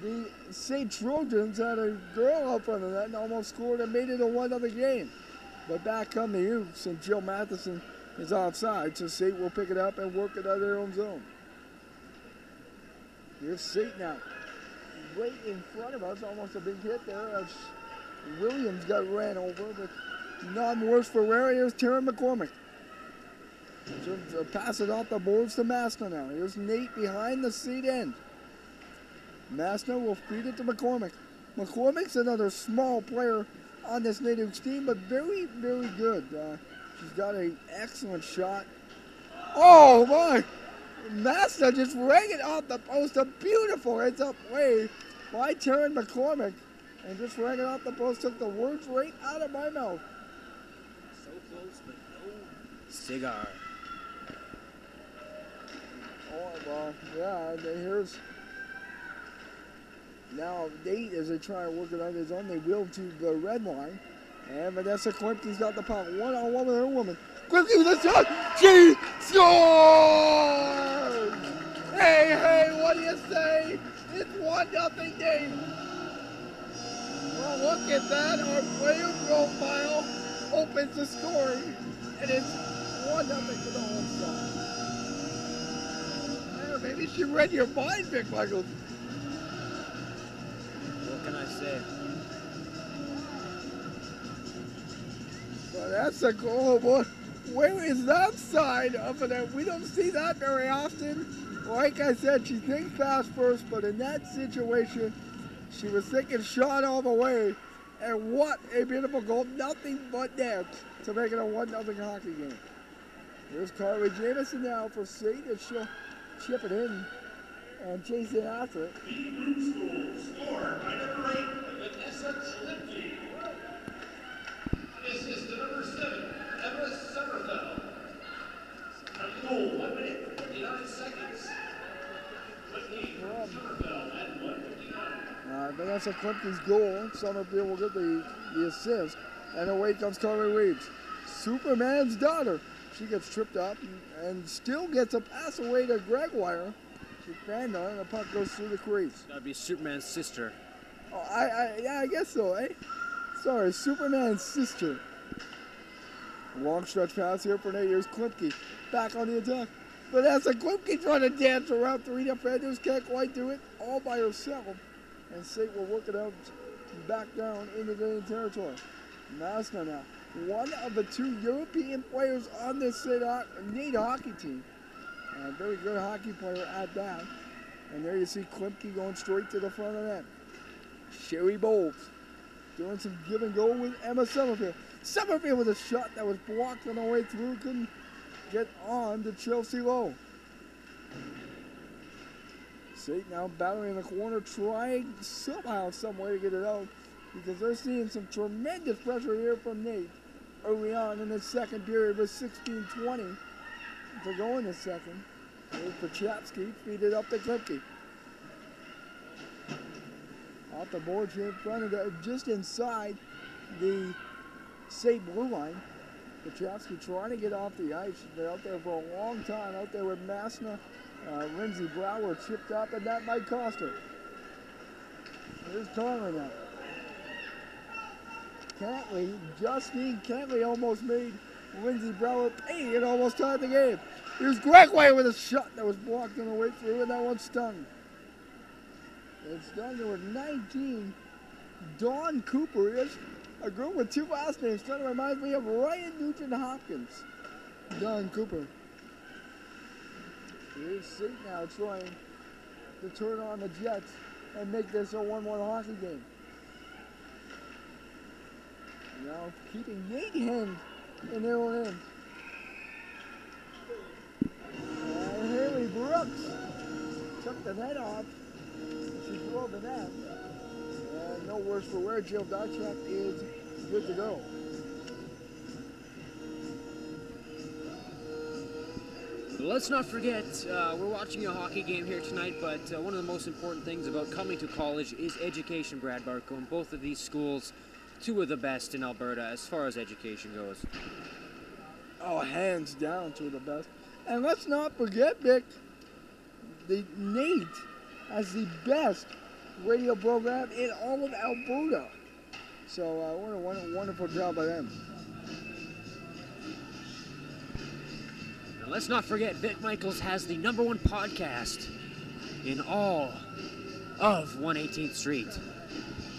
the St. Trojans had a girl up front of that and almost scored and made it a 1-0 game. But back come the Utes, and Jill Matheson is offside, so St. will pick it up and work it out of their own zone. Here's St. now. Right in front of us, almost a big hit there as Williams got ran over, but none worse for Rare. Here's Taryn McCormick. Pass it off the boards to Masna now. Here's Nate behind the seat end. Masna will feed it to McCormick. McCormick's another small player on this Natives team, but very, very good. She's got an excellent shot. Oh, my! Masna just rang it off the post. A beautiful heads-up play by Taryn McCormick. And just rang it off the post. Took the words right out of my mouth. So close, but no cigar. Oh, well, yeah, here's... Now, Nate, as they try to work it on his own, they will to the red line. And Vanessa Klimke's got the puck. One-on-one with her woman. Klimke with a shot. She scores! Hey, what do you say? It's 1-0 game. Well, look at that. Our player profile opens the scoring. And it's 1-0 for the home side. Yeah, maybe she read your mind, Vic Michaels. What can I say? Well, that's a goal, boy. Where is that side of it? We don't see that very often. Like I said, she thinks pass first, but in that situation, she was thinking shot all the way. And what a beautiful goal. Nothing but net to make it a 1-0 hockey game. Here's Carly Jamieson now for St. and she'll chip it in and chase it after it. Scored by number 8, Vanessa Klimke. Assist to number 7, Emma Sommerfeld. From the goal, 1 minute, 59 seconds. Klimke, Sommerfeld at 1:59. Vanessa Klimke's goal. Summerfield will get the assist. And away comes Carly Reeves. Superman's daughter. She gets tripped up and still gets a pass away to Gregoire. Band on, and the puck goes through the crease. That'd be Superman's sister. Oh, yeah, I guess so, eh? Sorry, Superman's sister. Long stretch pass here for Nate. Here's Klimke back on the attack. But that's a Klimke trying to dance around 3 defenders. Can't quite do it all by herself. And State will work it out back down into the territory. Masna now. One of the 2 European players on this Nate hockey team. A very good hockey player at that. And there you see Klimke going straight to the front of that. Sherry Bowles doing some give and go with Emma Summerfield. Summerfield with a shot that was blocked on the way through. Couldn't get on to Chelsea Lowe. State now battling in the corner, trying somehow, some way to get it out, because they're seeing some tremendous pressure here from Nate early on in the second period with 16:20 to go in the second. Here's Pachapsky, feed it up to Klimke. Off the boards here in front of the, just inside the State blue line. Pachapsky trying to get off the ice. She's been out there for a long time, out there with Masna. Lindsey Brower chipped up, and that might cost her. Here's Conley now. Justine Cantley almost made Lindsey Brower pay and almost tied the game. Here's Gregway with a shot that was blocked on the way through, and that one stung. It's done there with 19. Dawn Cooper is a girl with 2 last names. Kind of reminds me of Ryan Nugent-Hopkins. Dawn Cooper. Here's State now trying to turn on the Jets and make this a 1-1 hockey game. Now keeping Nate hemmed in their own end. And Haley Brooks took the net off. She drove the net. And no worse for wear. Jill Darchak is good to go. Let's not forget, we're watching a hockey game here tonight, but one of the most important things about coming to college is education, Brad Barco, and both of these schools, 2 of the best in Alberta as far as education goes. Oh, hands down, 2 of the best. And let's not forget, Vic, the Nate has the best radio program in all of Alberta. So what a wonderful job by them. And let's not forget, Vic Michaels has the #1 podcast in all of 118th Street.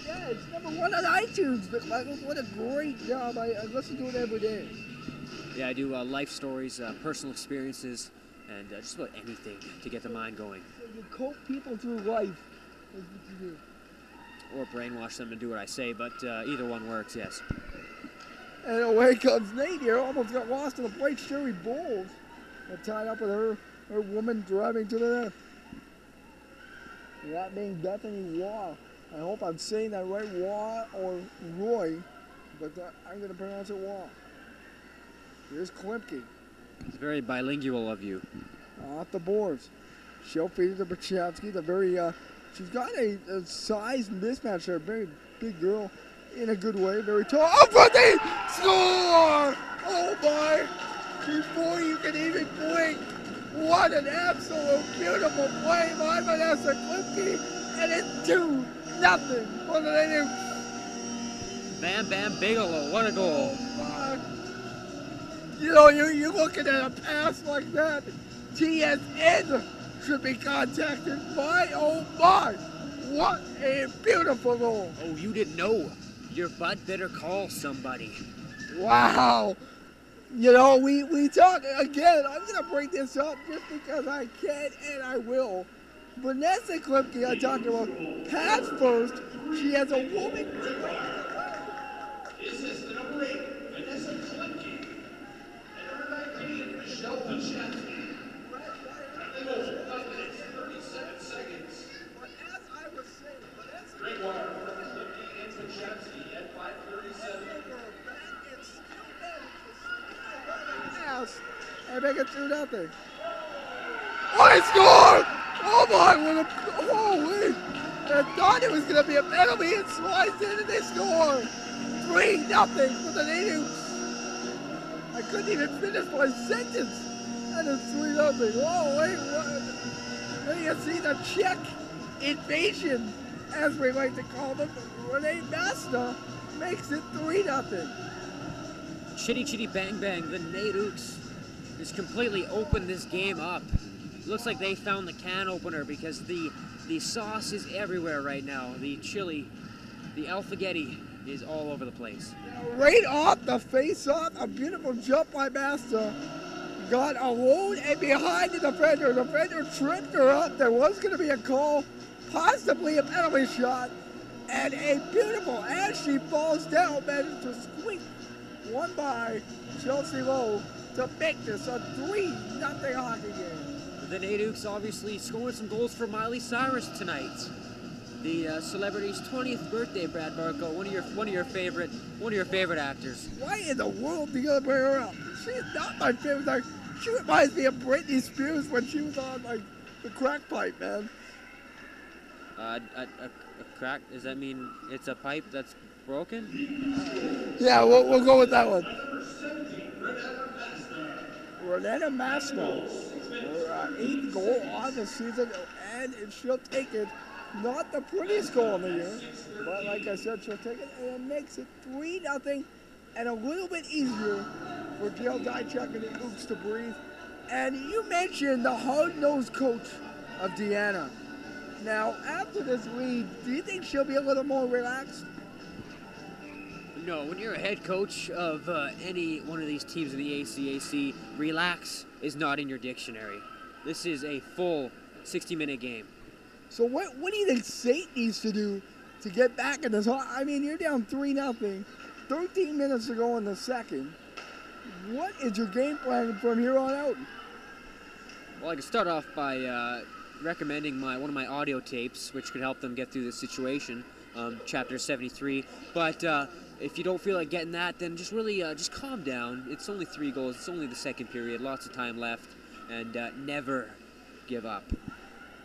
Yeah, it's #1 on iTunes, Vic Michaels. What a great job. I listen to it every day. Yeah, I do life stories, personal experiences, and just about anything to get the mind going. So you coach people through life. That's what you do. Or brainwash them to do what I say, but either one works, yes. And away comes Nate here. Almost got lost in the plate. Sherry Bowles tied up with her woman driving to the net. That being Bethany Waugh. I hope I'm saying that right, Waugh or Roy, but I'm going to pronounce it Waugh. Here's Klimke. It's very bilingual of you. Off the boards. She'll feed it to Pachapsky. The very, she's got a size mismatch there. Very big girl in a good way. Very tall. Oh, but they score! Oh my! Before you can even blink. What an absolute beautiful play by Vanessa Klimke. And it's 2-0. What do they do? Bam Bam Bigelow, what a goal. You know, you're looking at a pass like that. TSN should be contacted. Oh my! What a beautiful goal. Oh, you didn't know. Your bud better call somebody. Wow. You know, we talk again. I'm going to bring this up just because I can and I will. Vanessa Klimke, I talked about pass first. She has a woman. This is the number 8, Vanessa Klimke. And number 19, Michelle Pachapsky. They go 5 minutes, 37 seconds. But as I was saying, Vanessa Great water for Klimke and Pachapsky at 5:37. And make it 2-0. Oh, he scored! Oh my, what a, holy! I thought it was going to be a penalty. It slides in and they score. 3-0 for the natives. I couldn't even finish my sentence. And it's 3-0. Oh, wait, what? So you see the Czech invasion, as we like to call them. Renee Masta makes it 3-0. Chitty chitty bang bang, the Nate OOKS has completely opened this game up. Looks like they found the can opener because the sauce is everywhere right now. The chili, the alphagetti is all over the place. Right off the face-off, a beautiful jump by Masta. Got alone and behind the defender. The defender tripped her up. There was going to be a call, possibly a penalty shot. And a beautiful, as she falls down, managed to squeak one by Chelsea Lowe to make this a 3-0 hockey game. The Nate OOKS obviously scoring some goals for Miley Cyrus tonight. The celebrity's 20th birthday, Brad Barco, one of your favorite actors. Why in the world do you gotta bring her up? She's not my favorite actor. She reminds me of Britney Spears when she was on like the crack pipe, man. A crack? Does that mean it's a pipe that's broken? Yeah, we'll go with that one. Renata Masno, her 8th goal on the season, and she'll take it. Not the prettiest goal in the year, but like I said, she'll take it, and it makes it 3-0, and a little bit easier for Jill Dychuk and the OOKS to breathe. And you mentioned the hard-nosed coach of Deanna. Now, after this lead, do you think she'll be a little more relaxed? No, when you're a head coach of any one of these teams in the ACAC, relax is not in your dictionary. This is a full 60-minute game. So what do you think Saint needs to do to get back in this? I mean, you're down 3-0, 13 minutes to go in the second. What is your game plan from here on out? Well, I can start off by recommending one of my audio tapes, which could help them get through this situation, chapter 73. But if you don't feel like getting that, then just really just calm down. It's only 3 goals. It's only the second period. Lots of time left, and never give up.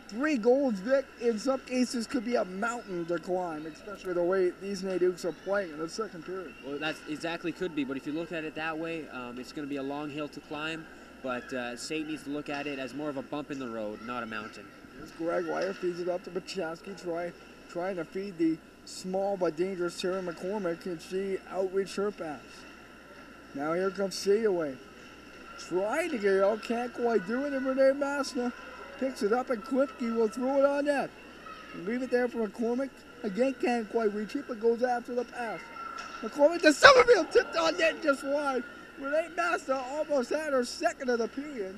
3 goals, Vic, in some cases could be a mountain to climb, especially the way these Nate OOKS are playing in the second period. Well, that exactly could be, but if you look at it that way, it's going to be a long hill to climb, but Saint needs to look at it as more of a bump in the road, not a mountain. Here's Greg Wire, feeds it up to Bachowski, trying to feed the small but dangerous Sarah McCormick. Can she outreach her pass? Now here comes Cedarway. Trying to get it out, can't quite do it, and Renee Masna picks it up, and Klipke will throw it on net. Leave it there for McCormick. Again, can't quite reach it, but goes after the pass. McCormick to Somerville, tipped on net just wide. Renee Masta almost had her second of the period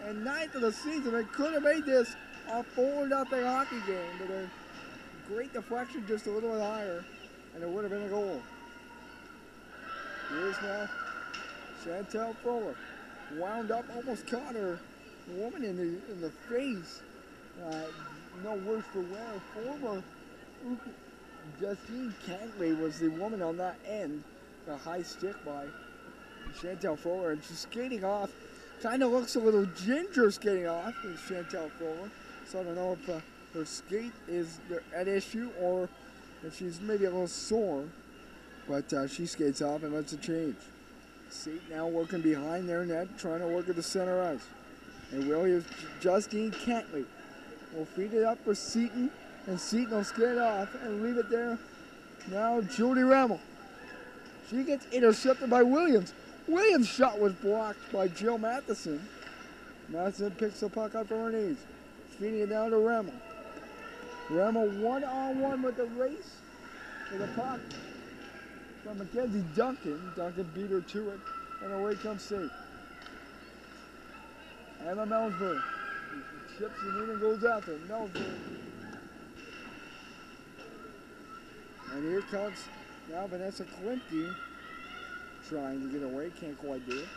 and 9th of the season. They could have made this a 4-0 hockey game, but a great deflection just a little bit higher, and it would have been a goal. Here's now Chantel Fuller. Wound up, almost caught her woman in the face. No worse for wear. Former Justine Cantley was the woman on that end. A high stick by Chantel Fuller, and she's skating off. Kind of looks a little ginger skating off, is Chantel Fuller. So I don't know if her skate is at issue or if she's maybe a little sore. But she skates off and lets it change. Seat now working behind their net, trying to work at the center ice. And here's Justine Cantley. Will feed it up for Seaton, and Seaton will skate off and leave it there. Now Jody Rammel. She gets intercepted by Williams. Williams' shot was blocked by Jill Matheson. Matheson picks the puck up from her knees, feeding it down to Rammel. Rammel one-on-one with the race for the puck from Mackenzie Duncan. Duncan beat her to it, and away comes Saint. Emma Melsberg chips it in and goes after Melsberg. And here comes now Vanessa Klimke trying to get away, can't quite do it.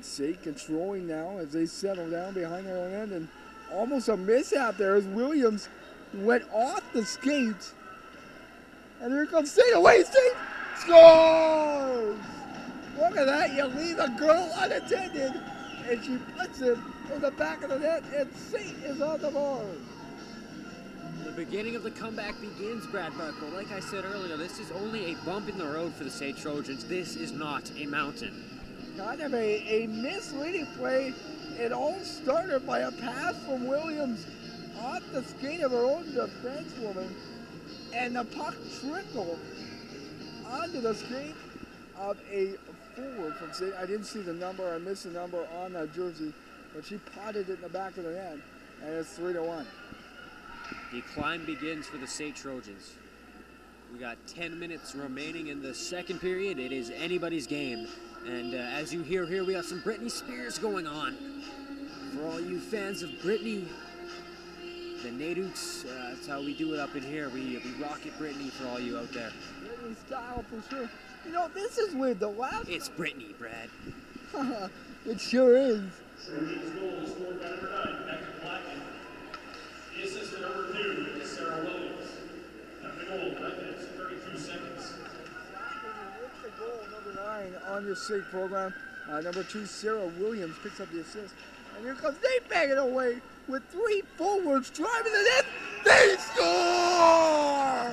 Saint controlling now as they settle down behind their own end, and almost a mishap there as Williams went off the skates. And here comes Saint, away, Saint scores! Look at that, you leave a girl unattended, and she puts it in the back of the net, and Saint is on the board. The beginning of the comeback begins, Brad Barco. Like I said earlier, this is only a bump in the road for the Saint Trojans. This is not a mountain. Kind of a misleading play It all started by a pass from Williams off the skate of her own defensewoman, and the puck trickled onto the skate of a forward from St. I didn't see the number. I missed the number on that jersey, but she potted it in the back of the net, and it's 3-1. The climb begins for the St. Trojans. We got 10 minutes remaining in the second period. It is anybody's game. And as you hear here, we have some Britney Spears going on. For all you fans of Britney, the Nadukes, that's how we do it up in here. We rock it Britney for all you out there. Britney style for sure. You know, this is weird. The last... It's Britney, Brad. It sure is. Trojans goal is scored by number 9, Becky Blacken. The assist to number 2 is Sarah Williams. After goal, 9 minutes, 32 seconds. With the goal, number 9 on your state program. Number 2, Sarah Williams picks up the assist. And here comes Nate banging away with 3 forwards driving the net. They score!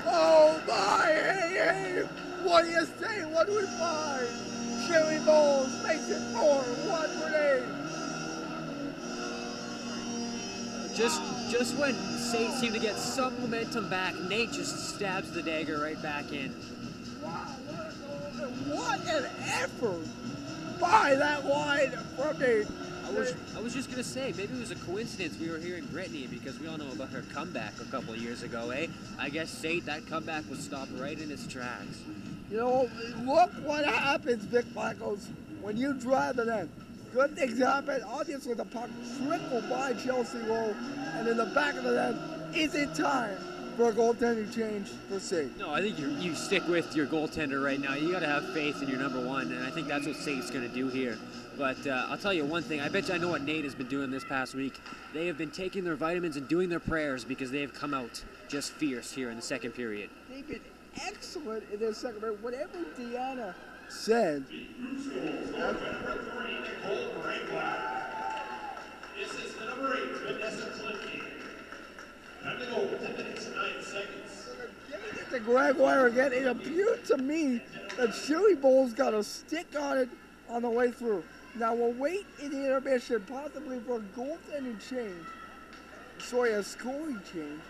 Oh my, hey, hey. What do you say? What do we find? Sherry Bowles makes it 4-1 for Nate. Just when St. seemed to get some momentum back, Nate just stabs the dagger right back in. Wow, what an effort by that line from Nate. I was just gonna say, maybe it was a coincidence we were hearing Brittany because we all know about her comeback a couple of years ago, eh? I guess St. that comeback was stopped right in its tracks. You know, look what happens, Vic Michaels, when you drive the net. Good things happen. Obviously, the puck trickled by Chelsea Lowe, and in the back of the net, is it time for a goaltending change for St.? No, I think you stick with your goaltender right now. You got to have faith in your number 1, and I think that's what St.'s going to do here. But I'll tell you one thing. I bet you I know what Nate has been doing this past week. They have been taking their vitamins and doing their prayers because they have come out just fierce here in the second period. They've been excellent in their second period. Whatever Deanna said. This is the number 8, Vanessa Cliffy. Time to go, 10 minutes, 9 seconds. Getting it to Gregoire again, it appeared to me that Sherry Bowles got a stick on it on the way through. Now we'll wait in the intermission, possibly for a goaltending change. Sorry, a scoring change.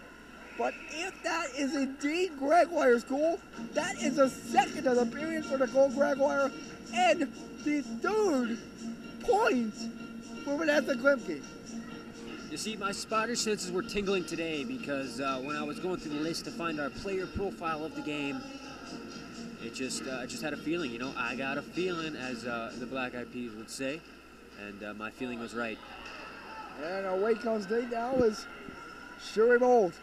But if that is indeed Gregoire's goal, that is the second of the period for the goal Gregoire, and the third point for Vanessa Klimke. You see, my spider senses were tingling today because when I was going through the list to find our player profile of the game, it just had a feeling, you know. I got a feeling, as the Black Eyed Peas would say, and my feeling was right. And away comes Nate now is Sherry Bowles.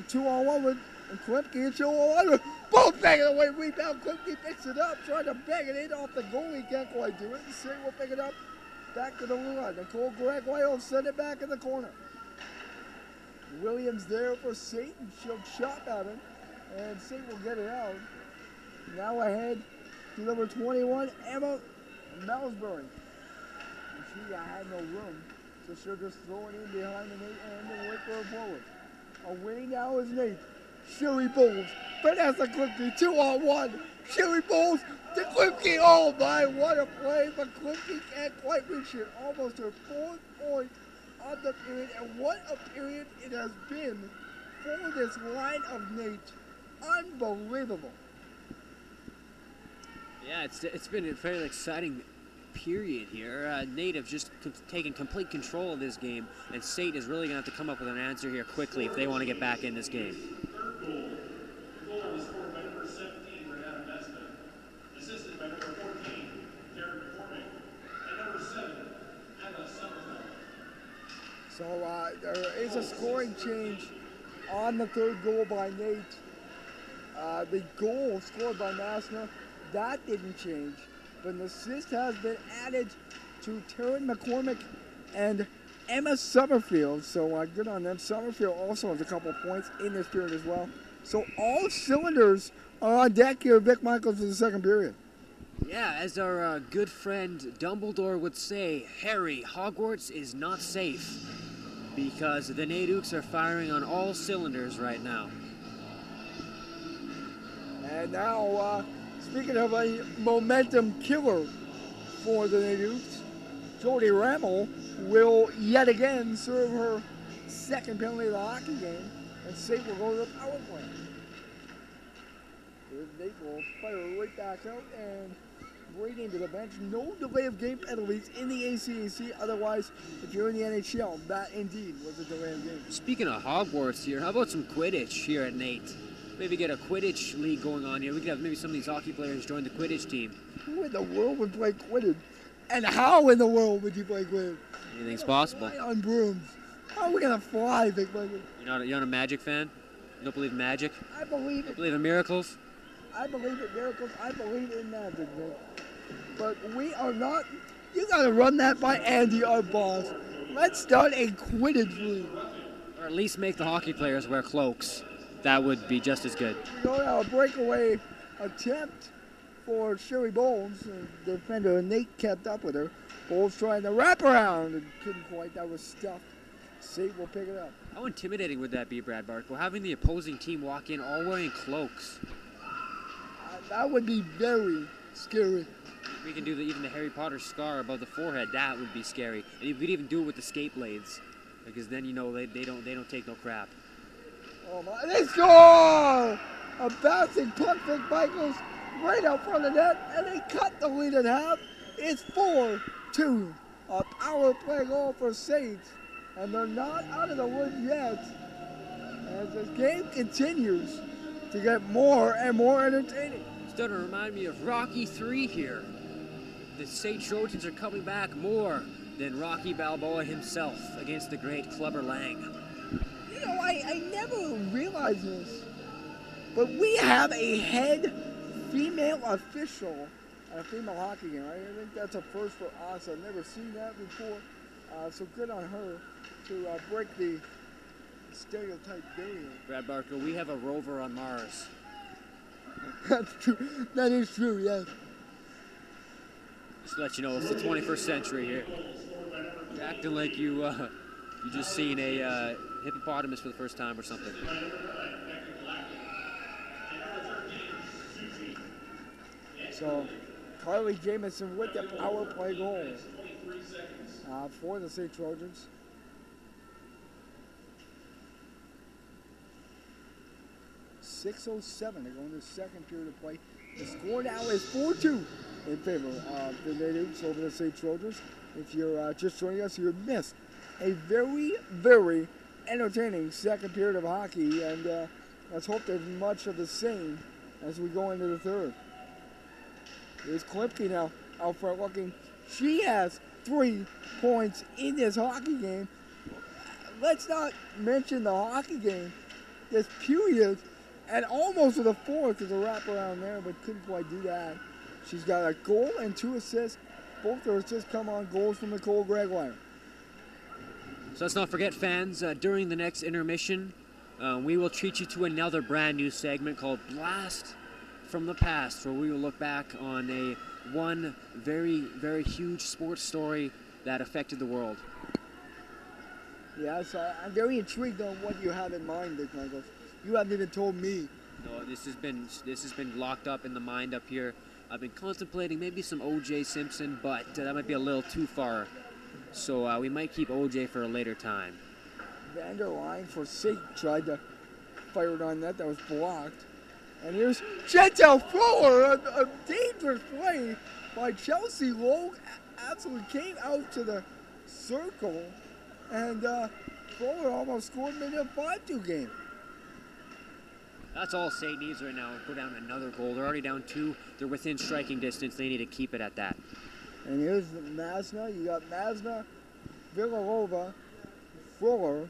2-on-1 with Klimke and 2-on-1. Both bang it away, rebound. Klimke picks it up, trying to bang it in off the goalie. Can't quite do it. St. will pick it up. Back to the blue line. Nicole Gregoire will send it back in the corner. Williams there for St. and she'll chop at him. And St. will get it out. Now ahead to number 21, Emma Melsbury. And she had no room, so she'll just throw it in behind the Nate and wait for her forward. Away now is Nate. Sherry Bowles. Vanessa Klimke, 2-on-1. Sherry Bowles to Klimke. Oh my, what a play, but Klimke can't quite reach it. Almost her 4th point of the period, and what a period it has been for this line of Nate. Unbelievable. Yeah, it's been a fairly exciting period here. Nate have just taken complete control of this game, and St. is really going to have to come up with an answer here quickly if they want to get back in this game. Third goal. The goal was scored by number 17, Renata Mesta. Assisted by number 14, Karen McCormick. And number 7, Emma Somerville. So there is a scoring change on the third goal by Nate. The goal scored by Massner, that didn't change. But an assist has been added to Taryn McCormick and Emma Summerfield. So good on them. Summerfield also has a couple of points in this period as well. So all cylinders are on deck here, Vic Michaels, in the second period. Yeah, as our good friend Dumbledore would say, Harry, Hogwarts is not safe because the Nadukes are firing on all cylinders right now. And now, speaking of a momentum killer for the Nadukes, Jody Rammel will yet again serve her second penalty of the hockey game, and State will go to the power play. They will fire right back out and right into the bench. No delay of game penalties in the ACAC. Otherwise, if you're in the NHL, that indeed was a delay of game. Speaking of Hogwarts here, how about some Quidditch here at Nate? Maybe get a Quidditch league going on here. We could have maybe some of these hockey players join the Quidditch team. Who in the world would play Quidditch? And how in the world would you play Quidditch? Anything's possible. Fly on brooms. How are we going to fly, Big Michael? You're not a Magic fan? You don't believe in magic? I believe You it. believe in miracles? I believe in miracles. I believe in magic, man. But we are not. You got to run that by Andy, our boss. Let's start a Quidditch league. Or at least make the hockey players wear cloaks. That would be just as good. We go to a breakaway attempt for Sherry Bowles. The defender Nate kept up with her. Bowles trying to wrap around and couldn't quite. That was stuffed. State will pick it up. How intimidating would that be, Brad Barco? Having the opposing team walk in all wearing cloaks. That would be very scary. We can do even the Harry Potter scar above the forehead. That would be scary. And you could even do it with the skate blades, because then you know they don't take no crap. Oh my! They score! A bouncing puck, Big Michaels, right out front of the net, and they cut the lead in half. It's 4-2. A power play goal for Saints, and they're not out of the woods yet. As this game continues to get more and more entertaining. Starting to remind me of Rocky 3 here. The St. Trojans are coming back more than Rocky Balboa himself against the great Clubber Lang. You know, I never realized this, but we have a head female official at a female hockey game. I think that's a first for us. I've never seen that before. So good on her to break the stereotype barrier. Brad Barco, we have a rover on Mars. That's true. That is true, yes. Just to let you know, it's the 21st century here. You're acting like you just seen a hippopotamus for the first time or something. So, Carly Jamison with the power play goal for the St. Trojans. .607 to go into the second period of play. The score now is 4-2 in favor of the Natives over the St. Trojans. If you're just joining us, you missed a very, very entertaining second period of hockey, and let's hope there's much of the same as we go into the third. Here's Klimke now out front looking. She has 3 points in this hockey game. Let's not mention the hockey game. This period, and almost to the fourth is a wraparound there, but couldn't quite do that. She's got a goal and 2 assists. Both her assists come on goals from Nicole Gregwire. So let's not forget, fans, during the next intermission, we will treat you to another brand new segment called Blast from the Past, where we will look back on one very, very huge sports story that affected the world. Yes, I'm very intrigued on what you have in mind, Dick Michaels. You haven't even told me. No, this has been locked up in the mind up here. I've been contemplating maybe some O.J. Simpson, but that might be a little too far. So we might keep O.J. for a later time. Vanderline for Sake tried to fire it on net. That was blocked. And here's Chantel Fuller, a dangerous play by Chelsea Lowe. Absolutely came out to the circle, and Fuller almost scored maybe a 5-2 game. That's all St. needs right now. Go down another goal. They're already down 2. They're within striking distance. They need to keep it at that. And here's Masna. You got Masna, Villalova, Fuller,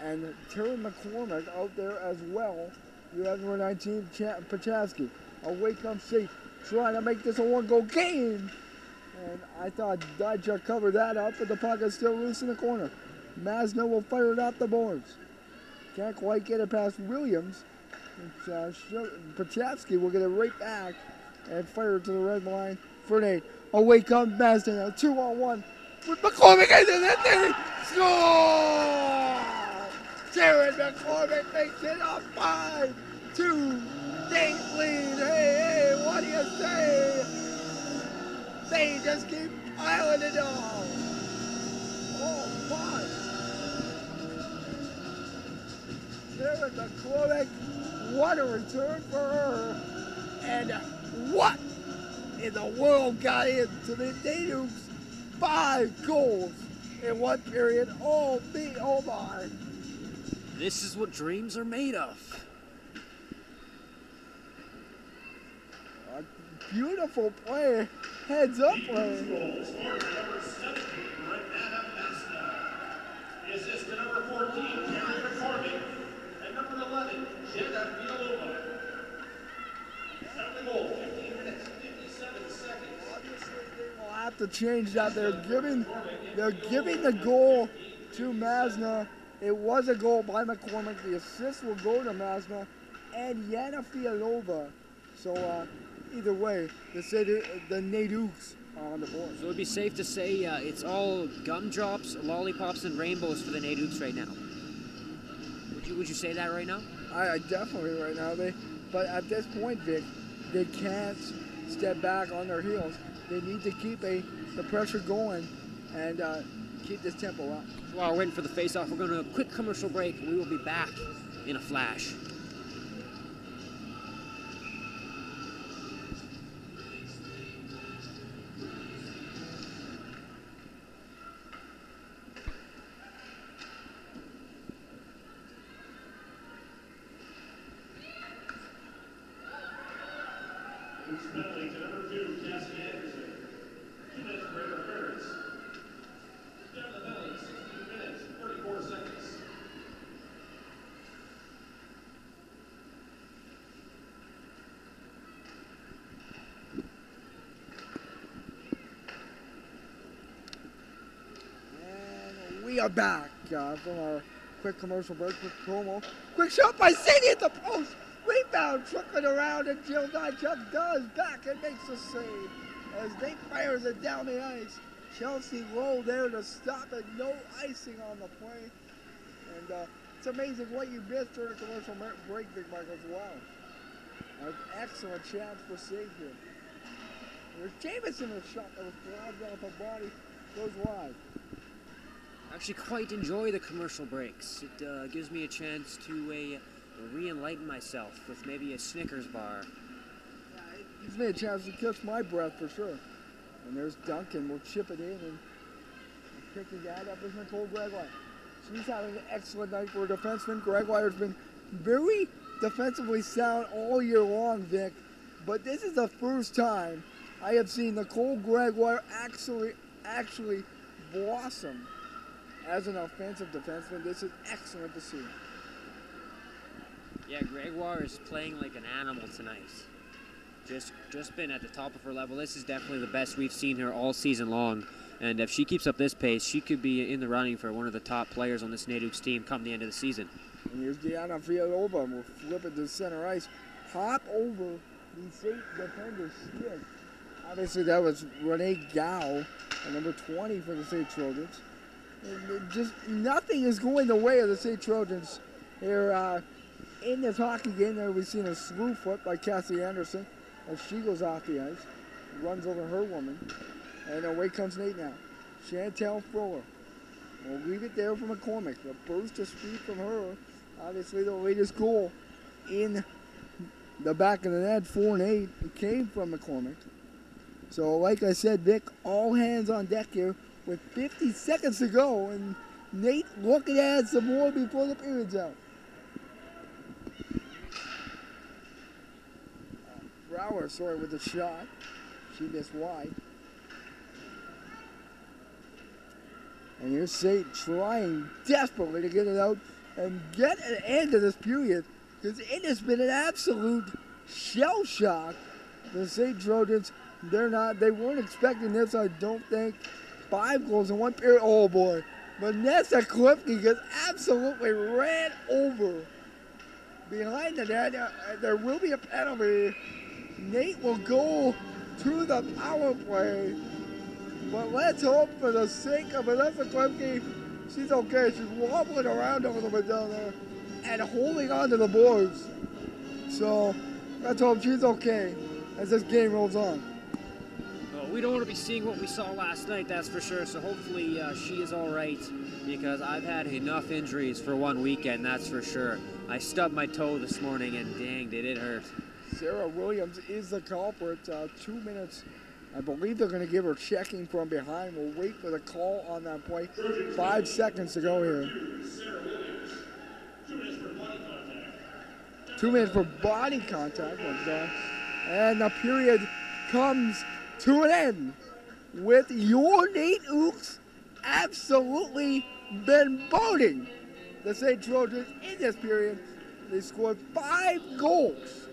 and Terry McCormick out there as well. You have number 19, Pachaski. Away comes State, trying to make this a 1-goal game. And I thought Dijak covered that up, but the puck is still loose in the corner. Masna will fire it off the boards. Can't quite get it past Williams. Pachaski will get it right back and fire it to the red line for Nate. Away comes Masna now, 2-on-1 with McCormick into the thing. Score! Jared McCormick makes it a 5-2 State lead. Hey, what do you say? They just keep piling it on. Oh my. There is the correct. What a return for her. And what in the world got into the Natives? 5 goals in one period. Oh me, oh my. This is what dreams are made of. A beautiful play. Heads up play. Goal scored by number 17, Renata Mesta. The assist to number 14, Karen McCormick. And number 11, Jenna Villalova. At the goal, 15 minutes, 57 seconds. Obviously, they will have to change that. They're giving the goal to Masna. It was a goal by McCormick. The assist will go to Masna and Yana Fialova. So either way, the Natives are on the board. So it would be safe to say it's all gumdrops, lollipops, and rainbows for the Natives right now. Would you say that right now? I definitely right now. But at this point, Vic, they can't step back on their heels. They need to keep the pressure going and keep this tempo up. While we're waiting for the face-off, we're going to a quick commercial break. We will be back in a flash. Penalty to number 2, Cassie Anderson. 2 minutes for interference. Down the penalty, 16 minutes, 34 seconds. And we are back from our quick commercial break, quick promo. Quick shot by Sadie at the post. Rebound trickling around and Jill Nychuk does back and makes the save as they fires it down the ice. Chelsea Lowe there to stop it. No icing on the play. And it's amazing what you missed during the commercial break, Big Mike, as well. An excellent chance for save here. There's Jameson with a shot that was blocked off the body. Goes wide. I actually quite enjoy the commercial breaks. It gives me a chance to re-enlighten myself with maybe a Snickers bar. Yeah, it gives me a chance to catch my breath for sure. And there's Duncan. We'll chip it in and picking that up is Nicole Gregoire. She's having an excellent night for a defenseman. Gregoire's been very defensively sound all year long, Vic. But this is the first time I have seen Nicole Gregoire actually blossom as an offensive defenseman. This is excellent to see. Yeah, Gregoire is playing like an animal tonight. Just been at the top of her level. This is definitely the best we've seen her all season long. And if she keeps up this pace, she could be in the running for one of the top players on this Natives team come the end of the season. And here's Diana Villalova, and we'll flip it to center ice. Hop over the state defender's stick. Obviously, that was Renee Gao, number 20 for the State Trojans. And just nothing is going the way of the State Trojans. They're in this hockey game there. We've seen a slew foot by Cassie Anderson as she goes off the ice, runs over her woman, and away comes Nate now. Chantel Fuller. We'll leave it there for McCormick. A burst of speed from her. Obviously, the latest goal in the back of the net, 4-8, came from McCormick. So, like I said, Vic, all hands on deck here with 50 seconds to go, and Nate looking to add some more before the period's out. Brower, with the shot. She missed wide. And here's Sate trying desperately to get it out and get an end to this period, because it has been an absolute shell shock. The Sate Trojans, they weren't expecting this, I don't think. 5 goals in one period. Oh boy. Vanessa Klipke gets absolutely ran over behind the net. There will be a penalty. Nate will go to the power play. But let's hope for the sake of Vanessa Klipke, she's okay. She's wobbling around a little bit down there and holding on to the boards. So let's hope she's okay as this game rolls on. Well, we don't want to be seeing what we saw last night, that's for sure. So hopefully she is all right, because I've had enough injuries for one weekend, that's for sure. I stubbed my toe this morning, and dang, did it hurt. Sarah Williams is the culprit. 2 minutes. I believe they're going to give her checking from behind. We'll wait for the call on that play. 5 seconds to go here. 2 minutes for body contact. And the period comes to an end with your Nate OOKS absolutely been boating the St. Trojans in this period. They scored 5 goals.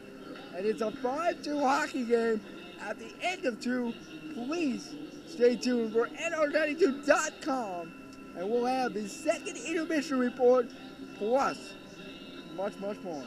And it's a 5-2 hockey game at the end of 2. Please stay tuned for NR92.com, and we'll have the second intermission report plus much, much more.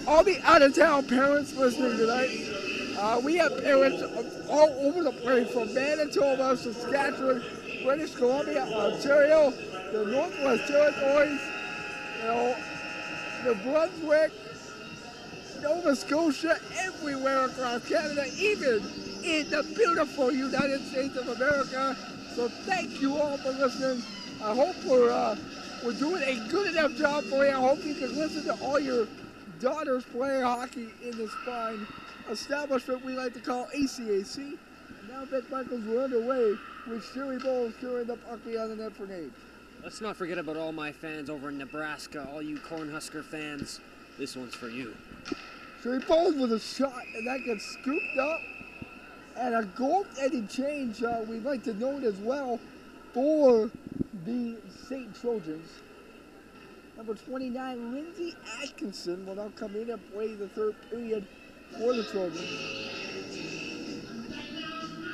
All the out-of-town parents listening tonight, we have parents all over the place, from Manitoba, Saskatchewan, British Columbia, Ontario, the Northwest Territories, New Brunswick, Nova Scotia, everywhere across Canada, even in the beautiful United States of America. So thank you all for listening. I hope we're doing a good enough job for you. I hope you can listen to all your daughters playing hockey in this fine establishment we like to call ACAC. And now Vic Michaels, we're underway with Sherry Bowles carrying the pucky on the net for Nate. Let's not forget about all my fans over in Nebraska, all you Cornhusker fans. This one's for you. Sherry Bowles with a shot, and that gets scooped up. And a goaltending change, we'd like to note as well, for the St. Trojans. Number 29, Lindsay Atkinson, will now come in and play the third period for the Trojans.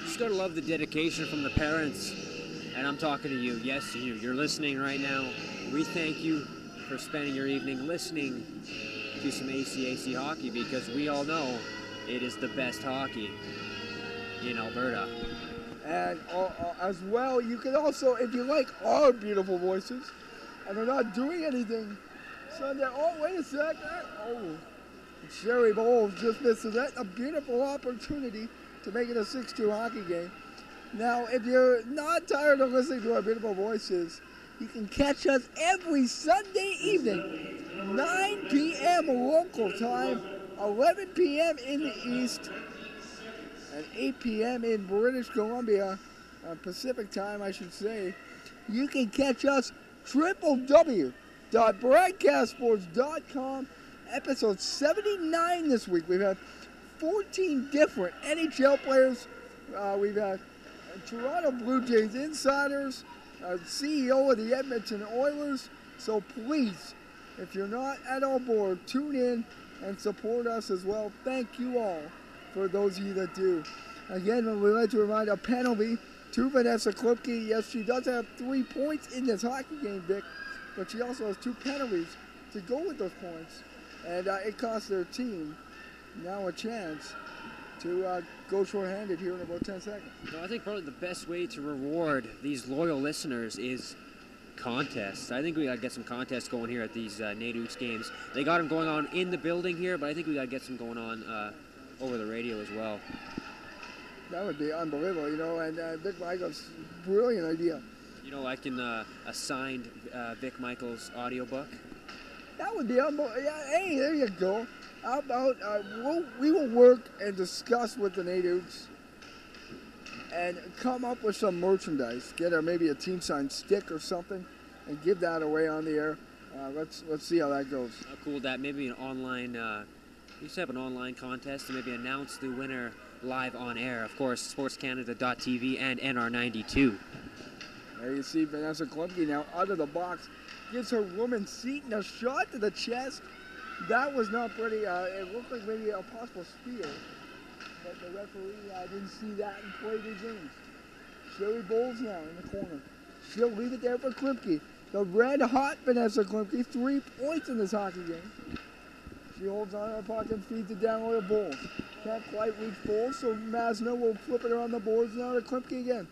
Just gotta love the dedication from the parents. And I'm talking to you, yes, you. You're listening right now. We thank you for spending your evening listening to some ACAC hockey, because we all know it is the best hockey in Alberta. And as well, you can also, if you like our beautiful voices, and they're not doing anything Sunday. Oh, wait a second. Oh, Sherry Bowles just missed that. A beautiful opportunity to make it a 6-2 hockey game. Now, if you're not tired of listening to our beautiful voices, you can catch us every Sunday evening, 9 p.m. local time, 11 p.m. in the East, and 8 p.m. in British Columbia, Pacific time, I should say. You can catch us www.broadcastsports.com. Episode 79 this week. We've had 14 different NHL players. We've had Toronto Blue Jays insiders, CEO of the Edmonton Oilers. So please, if you're not at all bored, tune in and support us as well. Thank you all for those of you that do. Again, we'd like to remind a penalty to Vanessa Klipke. Yes, she does have 3 points in this hockey game, Vic, but she also has 2 penalties to go with those points, and it cost their team now a chance to go short-handed here in about 10 seconds. No, I think probably the best way to reward these loyal listeners is contests. I think we got to get some contests going here at these Nate OOKS games. They got them going on in the building here, but I think we got to get some going on over the radio as well. That would be unbelievable, you know, and Vic Michaels, brilliant idea. You know, like in a signed Vic Michaels audiobook. That would be unbelievable. Yeah, hey, there you go. How about we will work and discuss with the Nate OOKS and come up with some merchandise. Get maybe a team signed stick or something, and give that away on the air. Let's see how that goes. How cool would that? Maybe an online. We used to have an online contest and maybe announce the winner live on air. Of course, SportsCanada.tv and NR92. There you see Vanessa Klumpke now out of the box, gives her woman's seat and a shot to the chest. That was not pretty. It looked like maybe a possible steal, but the referee didn't see that and played his games. Sherry Bowles now in the corner. She'll leave it there for Klumpke. The red-hot Vanessa Klumpke, 3 points in this hockey game. She holds on to her puck and feeds it down to Bowles. Can't quite reach Bowles, so Masno will flip it around the boards now to Klumpke again.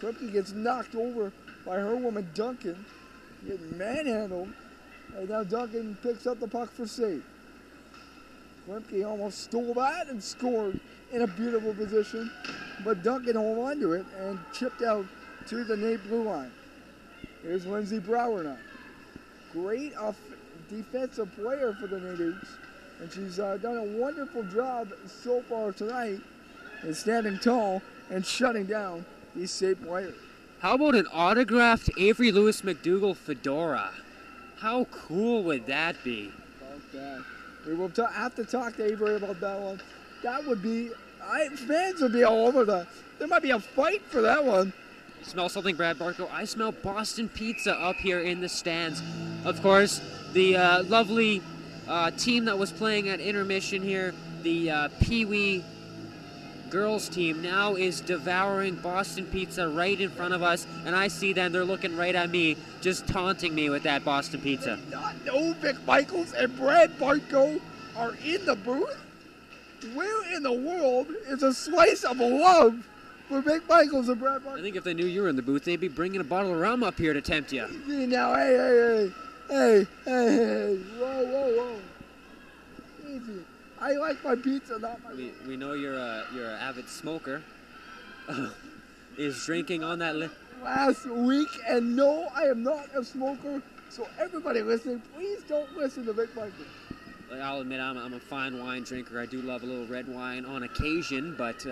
Klumpke gets knocked over by her woman Duncan, getting manhandled. And now Duncan picks up the puck for save. Klumpke almost stole that and scored in a beautiful position, but Duncan held on to it and chipped out to the Nate blue line. Here's Lindsay Brower now. Great defensive player for the Nate OOKS, and she's done a wonderful job so far tonight in standing tall and shutting down these state players. How about an autographed Avery Lewis McDougall fedora? How cool would that be? Okay. We will have to talk to Avery about that one. That would be, fans would be all over that. There might be a fight for that one. You smell something, Brad Barco? I smell Boston pizza up here in the stands. Of course, the lovely team that was playing at intermission here, the Pee Wee girls team, now is devouring Boston pizza right in front of us, and I see them. They're looking right at me, just taunting me with that Boston pizza. Did not know Vic Michaels and Brad Barco are in the booth? Where in the world is a slice of love for Vic Michaels and Brad Barco? I think if they knew you were in the booth, they'd be bringing a bottle of rum up here to tempt you. Easy now, hey, whoa. Easy. I like my pizza, not my... We know you're an avid smoker. Is drinking on that list? Last week, and no, I am not a smoker. So everybody listening, please don't listen to Vic Michaels. I'll admit I'm a fine wine drinker. I do love a little red wine on occasion, but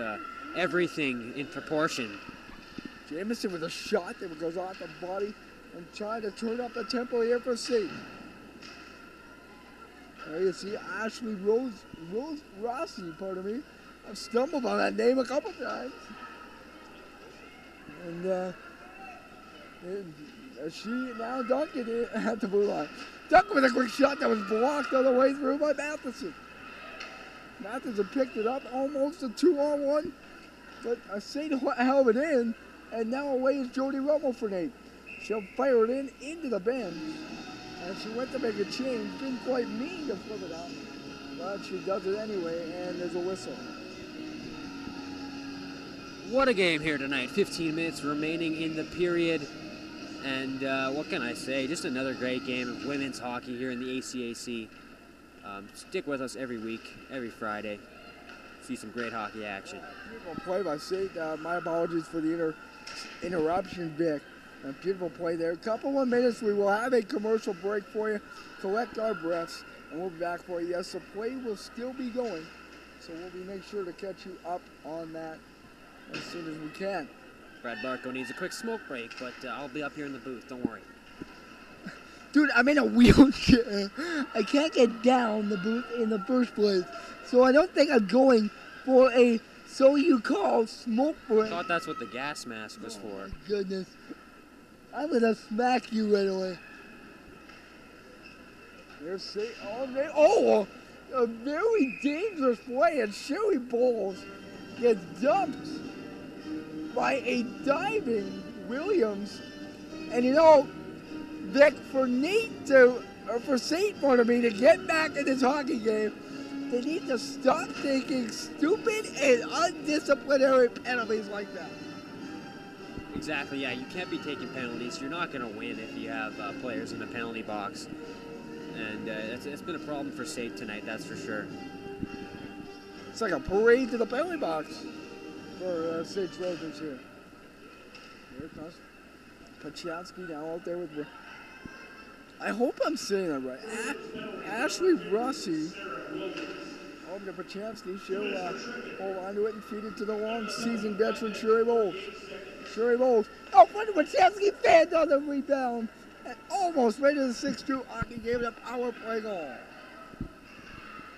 everything in proportion. Jameson with a shot that goes off the body and trying to turn up the tempo here for Satan. There you see Ashley Rose Rossi, pardon me. I've stumbled on that name a couple times. And she now Duncan at the blue line. Duncan with a quick shot that was blocked all the way through by Matheson. Matheson picked it up, almost a 2-on-1, but St. held it in, and now away is Jody Rummel for Nate. She'll fire it into the bench. And she went to make a change, didn't quite mean to flip it out, but she does it anyway, and there's a whistle. What a game here tonight. 15 minutes remaining in the period. And what can I say? Just another great game of women's hockey here in the ACAC. Stick with us every week, every Friday. See some great hockey action. Beautiful play by St. My apologies for the interruption, Vic. A beautiful play there. A couple more minutes. We will have a commercial break for you. Collect our breaths, and we'll be back for you. Yes, the play will still be going, so we'll make sure to catch you up on that as soon as we can. Brad Barco needs a quick smoke break, but I'll be up here in the booth. Don't worry. Dude, I'm in a wheelchair. I can't get down the booth in the first place, so I don't think I'm going for a so-you-call smoke break. I thought that's what the gas mask was for. My goodness. I'm going to smack you right away. There's a very dangerous play, and Sherry Bowles gets dumped by a diving Williams. And you know, Vic, for St. to get back in this hockey game, They need to stop taking stupid and undisciplinary penalties like that. Exactly, yeah. You can't be taking penalties. You're not going to win if you have players in the penalty box. And it's been a problem for State tonight, that's for sure. It's like a parade to the penalty box for State Trojans here. Here it comes. Pachansky now out there with... I hope I'm saying that right. Ashley Rossi over to Pachansky. She'll hold on to it and feed it to the long season veteran Sherry Bowles. Sherry Bowles. Oh, but Pachansky fanned on the rebound. And almost right to the 6-2. Aki gave it a power play goal.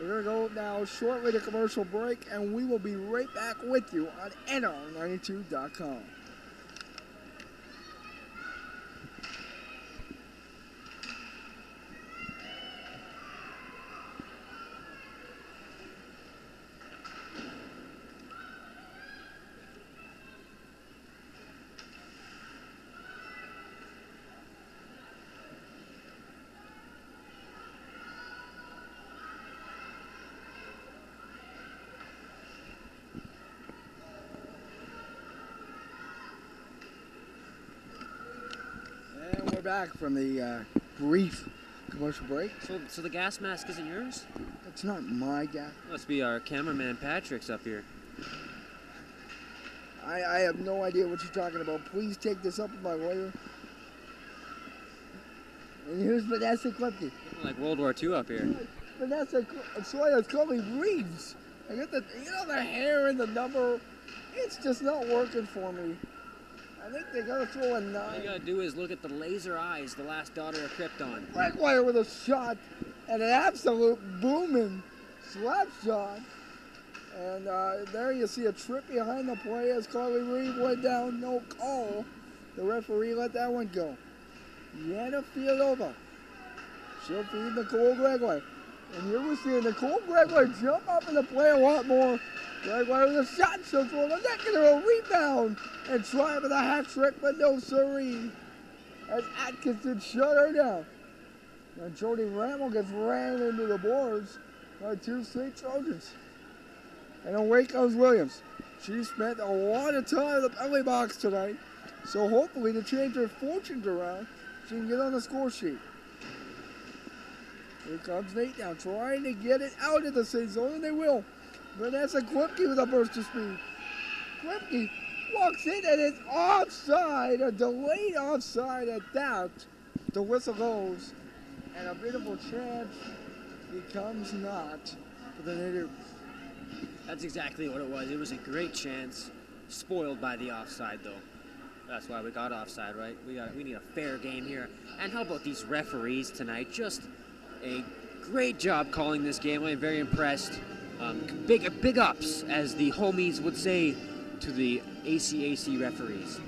We're going to go now shortly to commercial break, and we will be right back with you on NR92.com. Back from the brief commercial break. So the gas mask isn't yours? It's not my gas. Must be our cameraman Patrick's up here. I have no idea what you're talking about. Please take this up with my lawyer. And here's Vanessa Klepke. Like World War II up here. Vanessa Sawyer's calling me Reeves. I got the the hair and the number. It's just not working for me. I think they're going to throw a 9. All you got to do is look at the laser eyes, the last daughter of Krypton. Blackwire with a shot and an absolute booming slap shot. And there you see a trip behind the play as Carly Reed went down. No call. The referee let that one go. Yana Fieldova. She'll feed Nicole Gregoire. And here we see Nicole Gregoire jump up in the play a lot more. Gregoire with a shot, she'll throw the neck and a rebound and try with a hat trick, but no siree. As Atkinson shut her down. And Jody Ramel gets ran into the boards by 2 State Trojans. And away comes Williams. She spent a lot of time in the penalty box tonight, so hopefully to change her fortunes around, she can get on the score sheet. Here comes Nate now, trying to get it out of the safe zone, and they will. Vanessa Klepke with a burst of speed. Klepke walks in and it's offside, a delayed offside at that. The whistle goes, and a beautiful chance becomes not for the Natives. That's exactly what it was. It was a great chance, spoiled by the offside though. That's why we got offside, right? We need a fair game here. And how about these referees tonight? Just a great job calling this game. I'm very impressed. Big ups, as the homies would say, to the ACAC referees.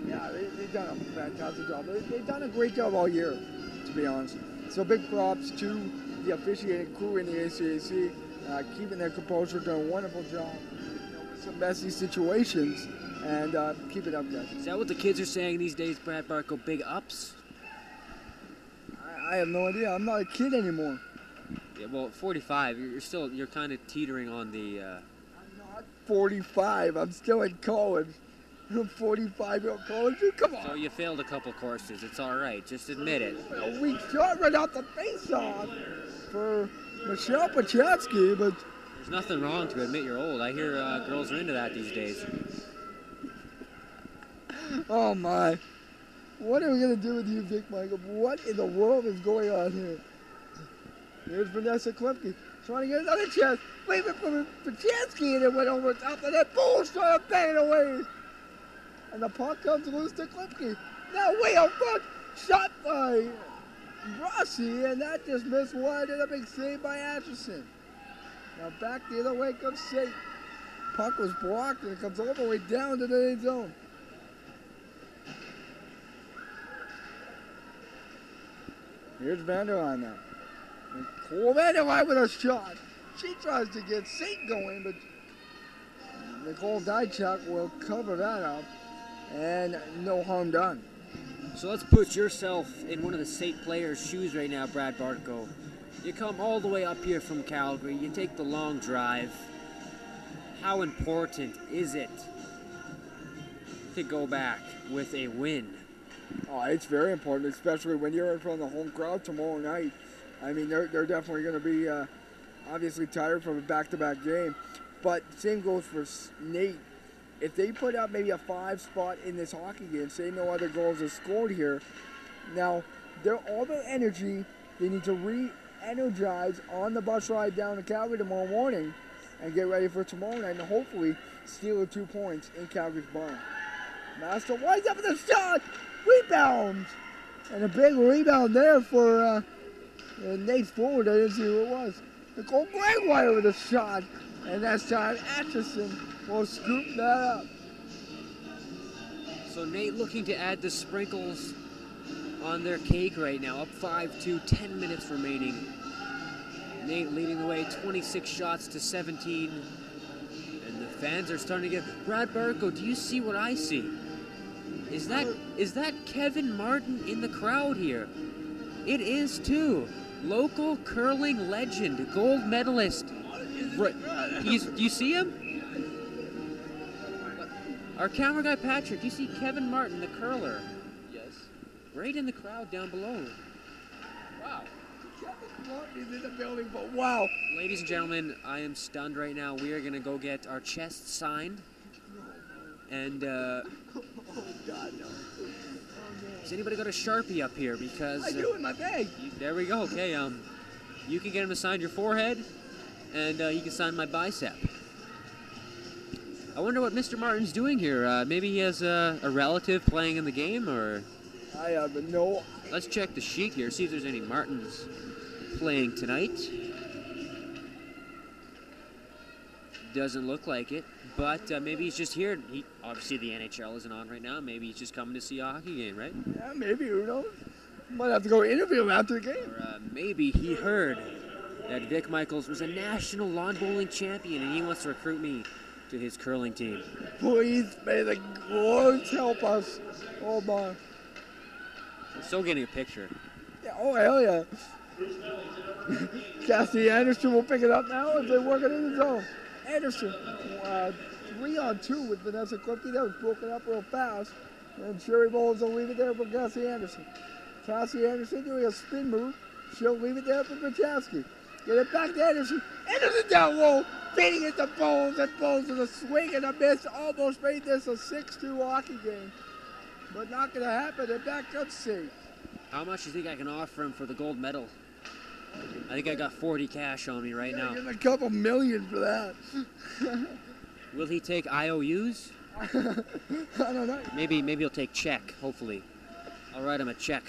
Yeah, they've done a fantastic job. They've done a great job all year, to be honest. So big props to the officiating crew in the ACAC, keeping their composure, doing a wonderful job with some messy situations, and keep it up, guys. Is that what the kids are saying these days, Brad Barco? Big ups? I have no idea. I'm not a kid anymore. Yeah, well, 45, you're kind of teetering on the... I'm not 45. I'm still in college. I'm 45-year-old college. Come on. So you failed a couple courses. It's all right. Just admit it. A weak shot right off the face-off for Michelle Pachansky, but... There's nothing wrong to admit you're old. I hear girls are into that these days. Oh, my. What are we going to do with you, Vic Michael? What in the world is going on here? Here's Vanessa Klepke trying to get another chance. Waving for Pachansky, and it went over top of that. Bulls trying to bang it away. And the puck comes loose to Klepke. Now way out front. Shot by Rossi, and that just missed wide, and a big save by Atchison. Now back the other way comes Sate. Puck was blocked, and it comes all the way down to the end zone. Here's Vanderline now. And Cole Vanderline with a shot. She tries to get Sate going, but Nicole Dychuk will cover that up, and no harm done. So let's put yourself in one of the State players' shoes right now, Brad Bartko. You come all the way up here from Calgary, you take the long drive. How important is it to go back with a win? Oh, it's very important, especially when you're in front of the home crowd tomorrow night. I mean, they're definitely going to be obviously tired from a back-to-back game. But same goes for Nate. If they put up maybe a 5 spot in this hockey game, say no other goals are scored here, now all their energy, they need to re-energize on the bus ride down to Calgary tomorrow morning and get ready for tomorrow night and hopefully steal the 2 points in Calgary's barn. Master winds up with a shot, rebound, and a big rebound there for Nate's forward. I didn't see who it was. Nicole Gregoire with a shot, and that's time Atchison will scoop that up. So Nate looking to add the sprinkles on their cake right now, up 5-2, 10 minutes remaining. Nate leading the way, 26 shots to 17. And the fans are starting to get... Brad Barco, do you see what I see? Is that Kevin Martin in the crowd here? It is too. Local curling legend, gold medalist. Right. Do you see him? Our camera guy Patrick, do you see Kevin Martin, the curler? Yes. Right in the crowd down below. Wow. Kevin Martin is in the building, but wow. Ladies and gentlemen, I am stunned right now. We are going to go get our chests signed. And, Oh, God, no. has anybody got a Sharpie up here? Because... I do in my bag. There we go. Okay, you can get him to sign your forehead, and he can sign my bicep. I wonder what Mr. Martin's doing here. Maybe he has a relative playing in the game, or... I have no... Let's check the sheet here, see if there's any Martins playing tonight. Doesn't look like it, but maybe he's just here. Obviously, the NHL isn't on right now. Maybe he's just coming to see a hockey game, right? Yeah, maybe, who knows? Might have to go interview him after the game. Or maybe he heard that Vic Michaels was a national lawn bowling champion and he wants to recruit me to his curling team. Please, may the Lord help us. Oh, my. I'm still getting a picture. Yeah, oh, hell yeah. Cassie Anderson will pick it up now as they work it in the zone. Anderson, 3-on-2 with Vanessa Krupke. That was broken up real fast. And Sherry Bowles will leave it there for Cassie Anderson. Cassie Anderson doing a spin move. She'll leave it there for Krachowski. Get it back to Anderson. Anderson down low, beating it to Bowles, and Bowles with a swing and a miss. Almost made this a 6-2 hockey game. But not going to happen. And back up safe. How much do you think I can offer him for the gold medal? I think I got 40 cash on me right now. Give him a couple million for that. Will he take IOUs? I don't know. Maybe he'll take check, hopefully. I'll write him a check.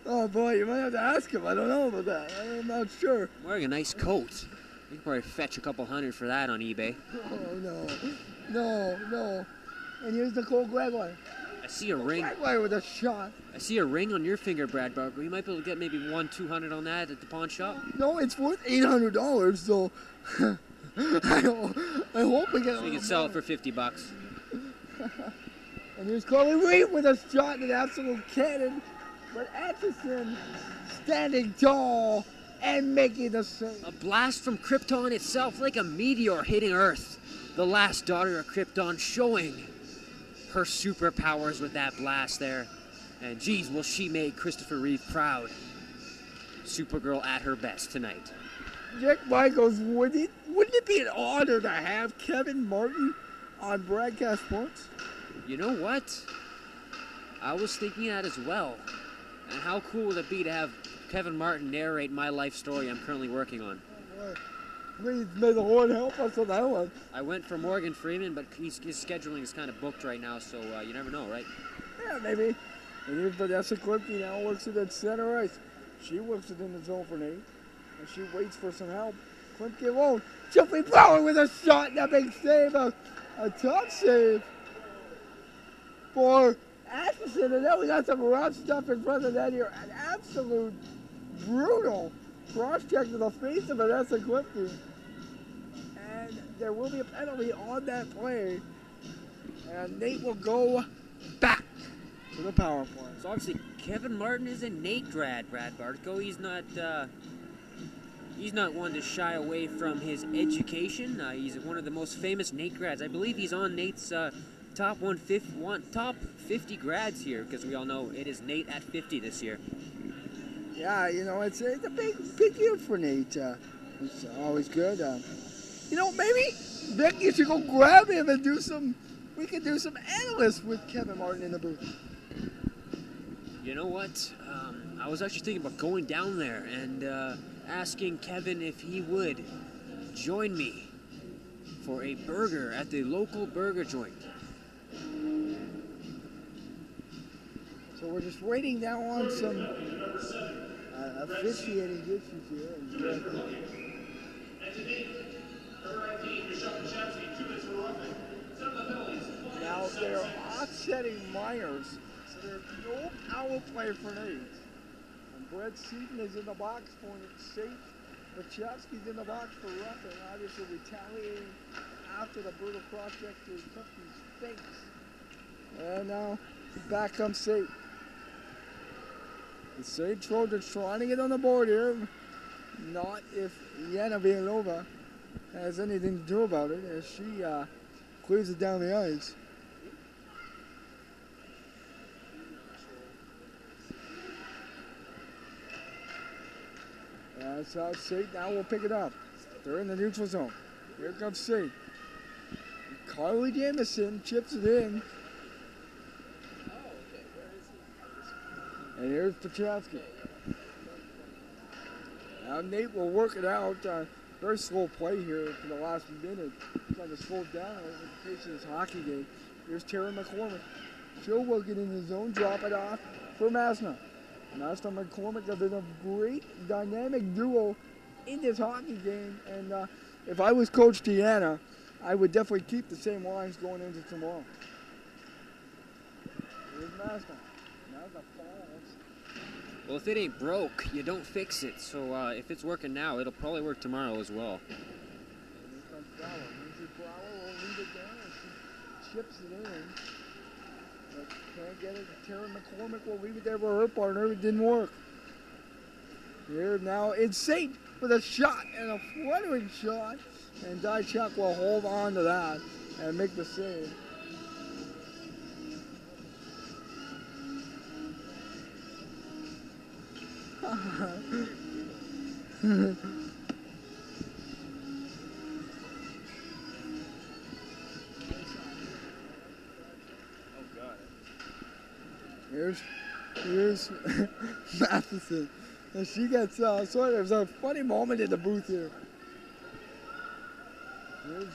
Oh boy, you might have to ask him. I don't know about that. I'm not sure. I'm wearing a nice coat. You can probably fetch a couple hundred for that on eBay. Oh no. And here's Nicole Gregoire. I see a ring. Gregoire with a shot. I see a ring on your finger, Brad Barker. You might be able to get maybe $200 on that at the pawn shop. No, it's worth $800, so I hope we get. So you can sell it for $50. And here's Chloe Reed with a shot and an absolute cannon. But Atchison standing tall and making the save. A blast from Krypton itself, like a meteor hitting Earth. The last daughter of Krypton showing her superpowers with that blast there. And geez, will she make Christopher Reeve proud. Supergirl at her best tonight. Jack Michaels, wouldn't it be an honor to have Kevin Martin on Broadcast Sports? You know what? I was thinking that as well. And how cool would it be to have Kevin Martin narrate my life story I'm currently working on? Oh, please, may the Lord help us on that one. I went for Morgan Freeman, but his scheduling is kind of booked right now, so you never know, right? Yeah, maybe. And here's Vanessa Krupke now, works it at center ice. She works it in the zone for Nate, and she waits for some help. Krupke alone. Jeffrey Power with a shot and a big save, a tough save for Atchison. And then we got some rough stuff in front of that here. An absolute brutal cross-check to the face of Vanessa Krupke. And there will be a penalty on that play. And Nate will go back to the power play. So obviously Kevin Martin is a Nate grad, Brad Bartko. He's not one to shy away from his education. He's one of the most famous Nate grads. I believe he's on Nate's top 50 grads here, because we all know it is Nate at 50 this year. Yeah, you know, it's a big year for Nate. It's always good. You know, maybe Vic, you should go grab him and we could do some analysts with Kevin Martin in the booth. You know what? I was actually thinking about going down there and asking Kevin if he would join me for a burger at the local burger joint. So we're just waiting now on some officiating issues here. And today, number 19, Michelle Pachowski, 2 minutes for roughing. Some of the penalties. Now they're offsetting Myers, so there's no power play for Nate. And Brett Seaton is in the box for it safe. Pachowski's in the box for roughing, obviously retaliating after the brutal cross-check to took his face. And now back comes Sate. The Sate Trojans trying to get on the board here. Not if Yana Villanova has anything to do about it as she clears it down the ice. That's how Sate now will pick it up. They're in the neutral zone. Here comes Sate. Carly Jamison chips it in. And here's Pachowski. Now Nate will work it out. Very slow play here for the last minute. Trying to slow it down in the pace of this hockey game. Here's Tara McCormick. She'll work it in the zone, drop it off for Masna. Masna and McCormick have been a great dynamic duo in this hockey game. And if I was Coach Deanna, I would definitely keep the same lines going into tomorrow. Here's Masna. Masna falls. Well, if it ain't broke, you don't fix it. So if it's working now, it'll probably work tomorrow as well. And here comes Brower. Lindsay Brower will lead it down as she chips it in. But can't get it. Tara McCormick will leave it there for her partner. It didn't work. Here now it's Sate with a shot and a fluttering shot. And Dychuk will hold on to that and make the save. Here's Matheson. And she gets there's a funny moment in the booth here. Here's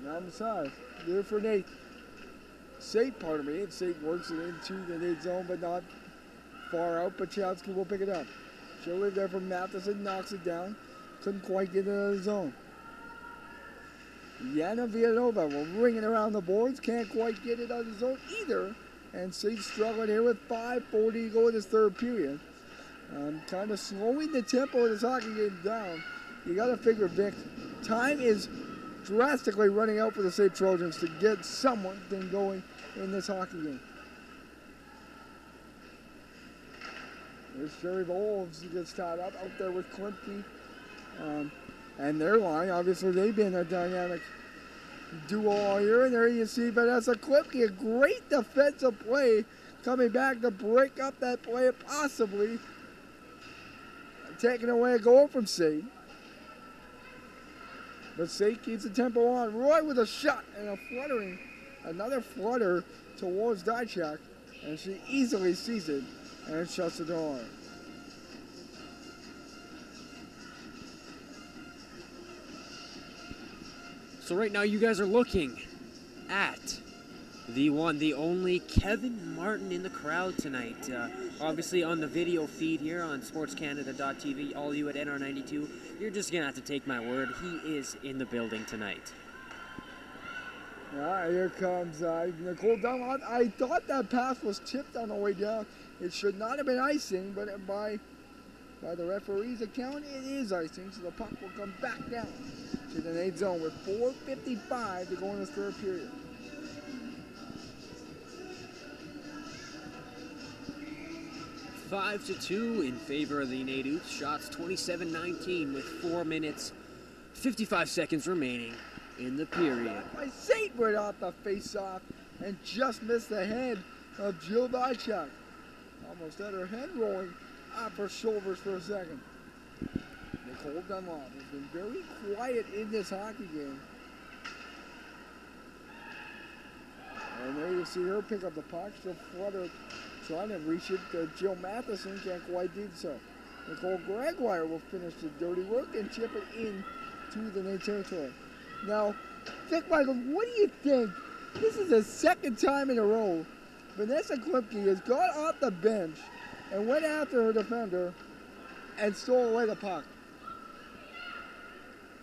now Masai. There for Nate. Sate, pardon me. And Sate works it into the Nate zone, but not far out. Pachowski will pick it up. She'll leave there for Matheson, knocks it down. Couldn't quite get it out of the zone. Yana Villanova will ring it around the boards. Can't quite get it out of the zone either. And Sate struggling here with 5:40 to go in this third period. Kind of slowing the tempo of this hockey game down. You got to figure, Vic, time is drastically running out for the State Trojans to get something going in this hockey game. There's Sherry Bowles who gets tied up out there with Klimpke. And their line, obviously, they've been a dynamic duo all year. And there you see Vanessa Klimpke, a great defensive play, coming back to break up that play, possibly taking away a goal from Sate. But Sate keeps the tempo on. Roy with a shot and a fluttering, another flutter towards Dychuk, and she easily sees it and shuts the door. So right now you guys are looking at the one, the only Kevin Martin in the crowd tonight. Obviously on the video feed here on sportscanada.tv, all you at NR92, you're just going to have to take my word. He is in the building tonight. Here comes Nicole Dunlop. I thought that pass was tipped on the way down. It should not have been icing, but by the referee's account, it is icing. So the puck will come back down to the Nate zone with 4:55 to go in this third period. 5-2 in favor of the Natives. Shots 27-19 with 4 minutes, 55 seconds remaining in the period. My Saint went off the face-off and just missed the head of Jill Dychuk. Almost had her head rolling off her shoulders for a second. Nicole Dunlop has been very quiet in this hockey game. And there you see her pick up the puck. She'll flutter, trying to reach it. Jill Matheson can't quite do so. Nicole Gregoire will finish the dirty work and chip it in to the Nate territory. Now, Dick Michael, what do you think? This is the second time in a row Vanessa Klimke has got off the bench and went after her defender and stole away the puck.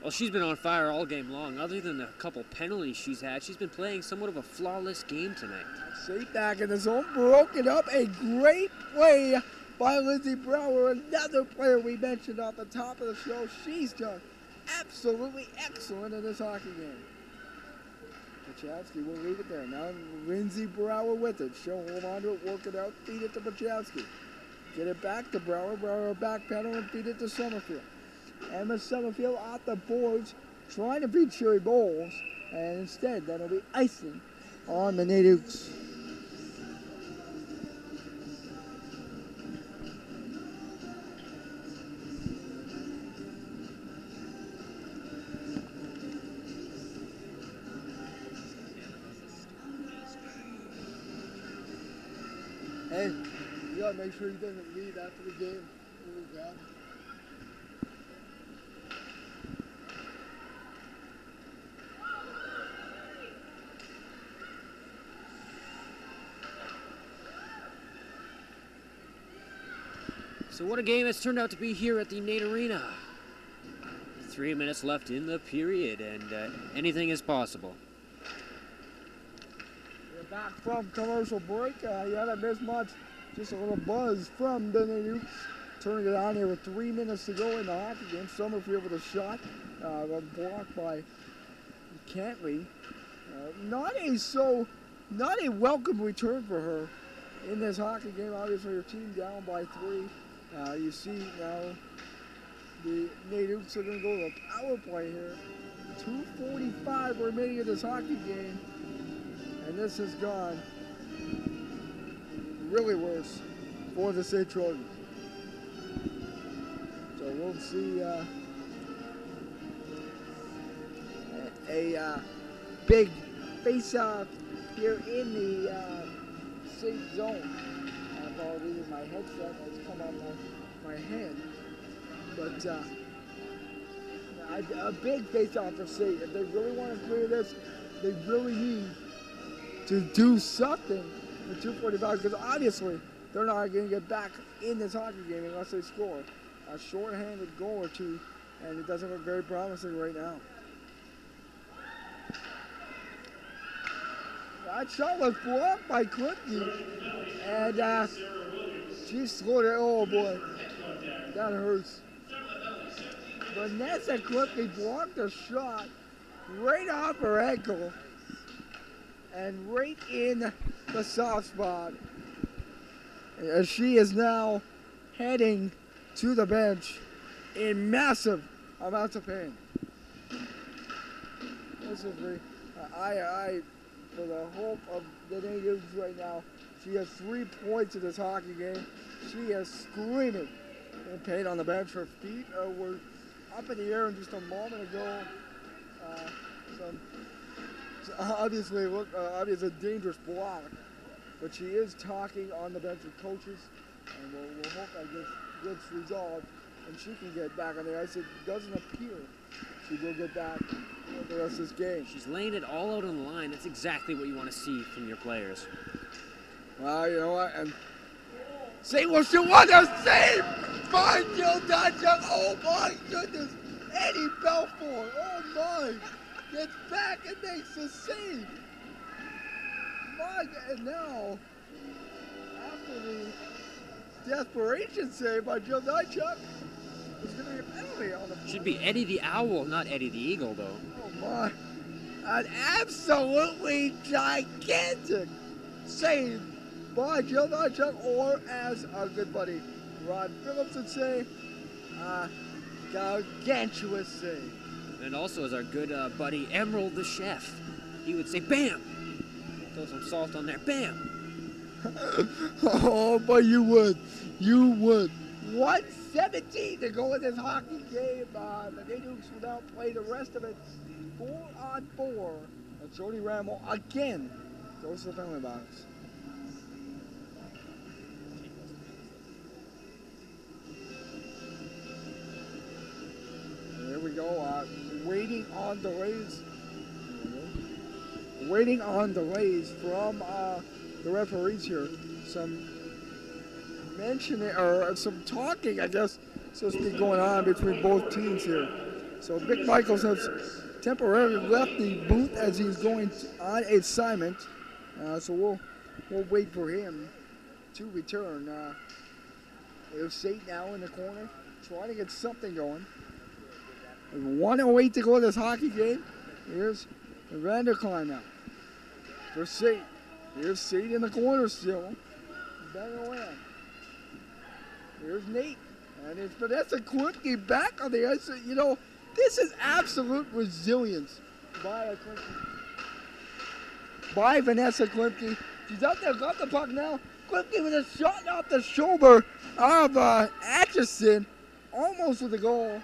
Well, she's been on fire all game long. Other than the couple penalties she's had, she's been playing somewhat of a flawless game tonight. Safe back in the zone, broken up. A great play by Lindsay Brower, another player we mentioned off the top of the show. She's done absolutely excellent in this hockey game. Pachowski will leave it there. Now Lindsay Brower with it. She'll hold on to it, work it out, feed it to Pachowski. Get it back to Brower. Brower back pedal and feed it to Summerfield. Emma Summerfield off the boards, trying to beat Sherry Bowles, and instead that'll be icing on the Natives. Hey, you gotta make sure he doesn't leave after the game. Oh, God. So what a game it's turned out to be here at the Nate Arena. 3 minutes left in the period, and anything is possible. We're back from commercial break. You haven't missed much. Just a little buzz from the Natives. Turning it on here with 3 minutes to go in the hockey game. Summerfield with a shot. Blocked by Cantley. Not a welcome return for her in this hockey game. Obviously, her team down by 3. You see now the Natives are going to go to a power play here. 2:45 remaining in this hockey game. And this has gone really worse for the St. Trojans. So we'll see a big face-off here in the St. zone. Apologies, my headset has come on my head. But a big face-off for St. If they really want to clear this, they really need to do something with 2:45, because obviously they're not going to get back in this hockey game unless they score a short-handed goal or two, and it doesn't look very promising right now. That shot was blocked by Klimke, and she slowed it. Oh boy, that hurts. Vanessa Klimke blocked a shot right off her ankle and right in the soft spot, as she is now heading to the bench in massive amounts of pain. This is for the hope of the Natives right now. She has 3 points in this hockey game. She is screaming in pain on the bench. Her feet were up in the air just a moment ago. Obviously, obviously a dangerous block, but she is talking on the bench with coaches, and we'll hope that gets resolved and she can get back on the ice. It doesn't appear she will get back for the rest of this game. She's laying it all out on the line. That's exactly what you want to see from your players. Well, you know what? And St. Louis still won the save by Jill Dychuk. Oh my goodness. Eddie Belfort. Oh my. Gets back and makes the save. My, and now, after the desperation save by Jill Dychuk, there's going to be a penalty on the... Should be Eddie the Owl, not Eddie the Eagle, though. Oh my. An absolutely gigantic save by Jill Nychuk, or as our good buddy Rod Phillips would say, gargantuous save. And also as our good buddy Emerald the Chef, he would say, bam! Throw some salt on there, bam! Oh, but you would. You would. 1:17 to go in this hockey game. The Natives will now play the rest of it 4-on-4. And Jody Ramel again goes to the penalty box. There we go. Waiting on delays. Waiting on delays from the referees here. Some mentioning or some talking, I guess, supposed to be going on between both teams here. So Vic Michaels has temporarily left the booth as he's going on assignment. So we'll wait for him to return. There's Sate now in the corner, trying to get something going. 1:08 to go in this hockey game. Here's Vanderkline now for Sate. Here's Sate in the corner still. Banging around. Here's Nate. And it's Vanessa Klimke back on the ice. You know, this is absolute resilience by Vanessa Klimke. She's out there, got the puck now. Klimke with a shot off the shoulder of Atchison. Almost with a goal.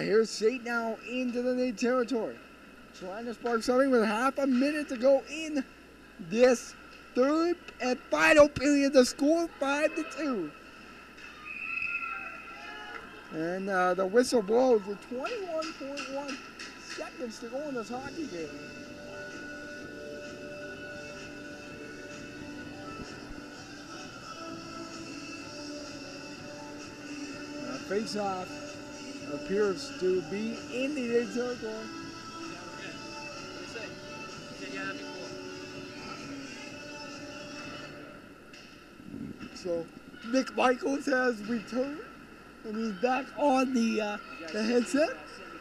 Here's Sate now into the Nate territory. Trying to spark something with half a minute to go in this third and final period. The score 5-2. And the whistle blows with 21.1 seconds to go in this hockey game. Face off appears to be in the Nate territory. So Nick Michaels has returned, and he's back on the headset. Send me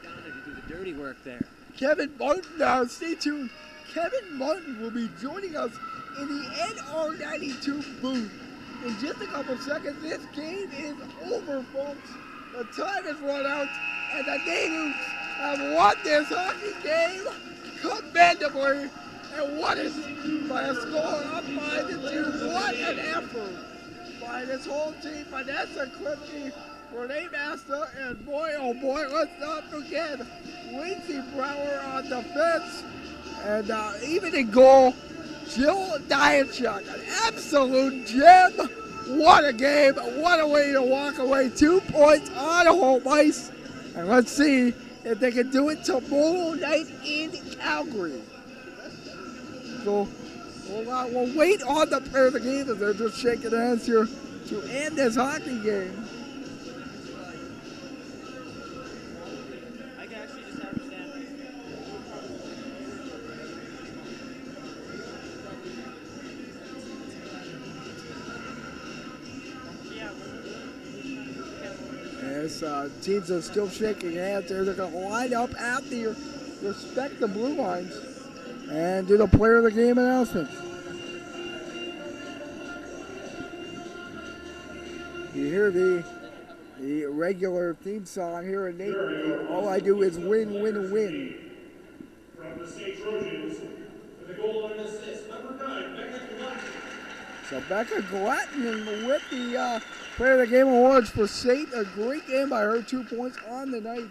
down there to do the dirty work there. Kevin Martin, stay tuned. Kevin Martin will be joining us in the NR92 booth in just a couple seconds. This game is over, folks. The time has run out, and the Natives have won this hockey game commendably. And what is by a score up 5-2? What an effort by this whole team. Vanessa Klimke, Renee Masta, and boy, oh boy, let's not forget Lindsey Brower on defense. And even in goal, Jill Nychuk, an absolute gem. What a game, what a way to walk away. 2 points on home ice. And let's see if they can do it tomorrow night in Calgary. So we'll wait on the player of the game as they're just shaking hands here to end this hockey game. I can actually just have her stand right As teams are still shaking hands, they're going to line up at the respective blue lines and do the player of the game announcements. You hear the regular theme song here in Nate. All I do is win, win, win. From the state Trojans, with a goal and an assist, number 9, Becca Glatton. So Becca Glatton with the player of the game awards for Sate. A great game by her, 2 points on the night.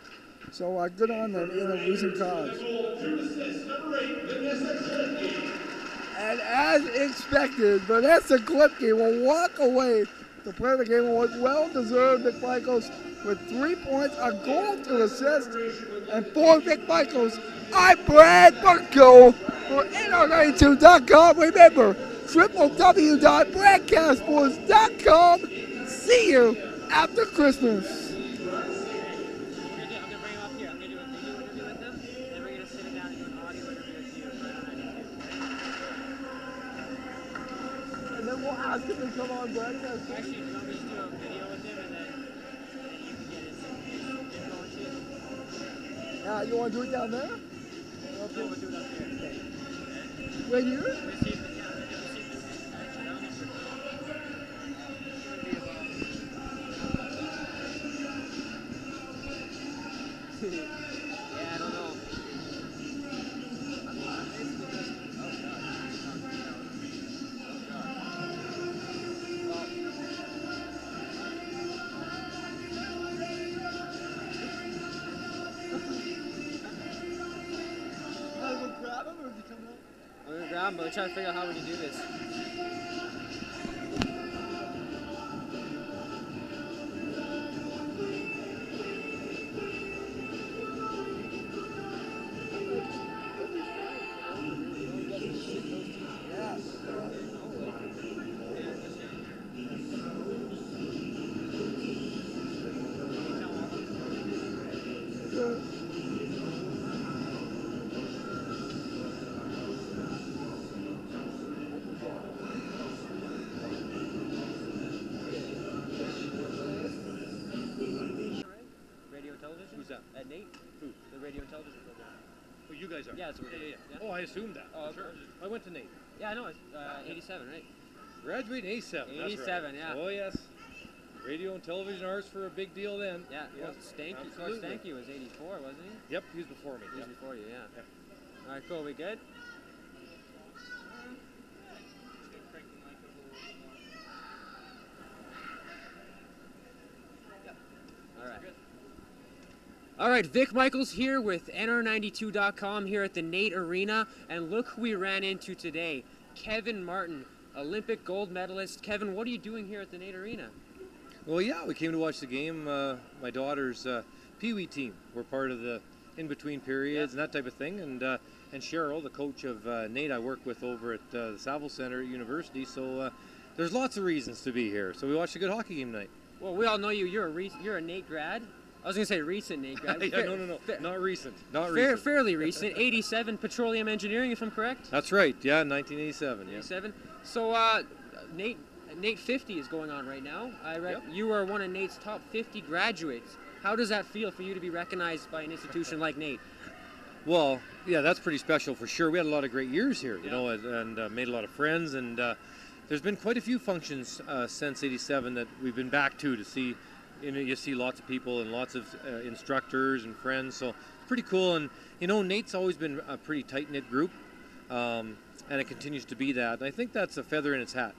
So good on them in the losing cause. Goal, 2 assists, number 8, Vanessa Klimke. And as expected, Vanessa Klimke will walk away. The player of the game award, well deserved. Vic Michaels with 3 points, a goal to assist, and for Vic Michaels, I'm Brad Burko for NR92.com. Remember, www.broadcastboards.com. See you after Christmas. I'm gonna bring them up here. I'm gonna do a video interview with them, and we're gonna sit them down and do an audio interview with you. And then we'll ask him to come on broadcast. Actually, do you want me to do a video with him, and then you can get his info and shit? You want to do it down there? Up we'll do it up here. Right here? Let me see if it's, yeah, let me see if it's actually, I don't know if it's gonna be about. Yeah, I don't know. I'm basically just, oh god. Oh god. Well, We'll grab him or is he coming up? I'm gonna grab him, but we're trying to figure out how we can do this. Radio and television? Who's that? Nate? Who? The radio and television program. Oh, you guys are? Yeah, that's what we're doing. Yeah. Yeah. Oh, I assumed that. Oh, Sure. okay. I went to Nate. Yeah, I know. It's 87, right? Graduated in 87. That's 87, right. yeah. Oh, yes. Radio and television arts for a big deal then. Yeah, well, Yep, Stanky absolutely. was 84, wasn't he? Yep, he was before me. He was Yep. before you, yeah. Yeah. All right, cool. We good? All right. All right, Vic Michaels here with NR92.com here at the Nate Arena, and look who we ran into today, Kevin Martin, Olympic gold medalist. Kevin, what are you doing here at the Nate Arena? Well, yeah, we came to watch the game. My daughter's Pee-wee team. We're part of the in-between periods and that type of thing. And Cheryl, the coach of Nate, I work with over at the Saville Center at University. So there's lots of reasons to be here. So we watched a good hockey game tonight. Well, we all know you. You're a Nate grad. I was going to say recent Nate grad. Yeah, no. Not recent. Not recent. Fairly recent. 87 petroleum engineering, if I'm correct. That's right. Yeah, 1987. Yeah. 87. So Nate 50 is going on right now. I read you are one of Nate's top 50 graduates. How does that feel for you to be recognized by an institution like Nate? Well, yeah, that's pretty special for sure. We had a lot of great years here, you know, and made a lot of friends. And there's been quite a few functions since '87 that we've been back to see. You know, you see lots of people and lots of instructors and friends. So it's pretty cool. And you know, Nate's always been a pretty tight-knit group, and it continues to be that. And I think that's a feather in its hat.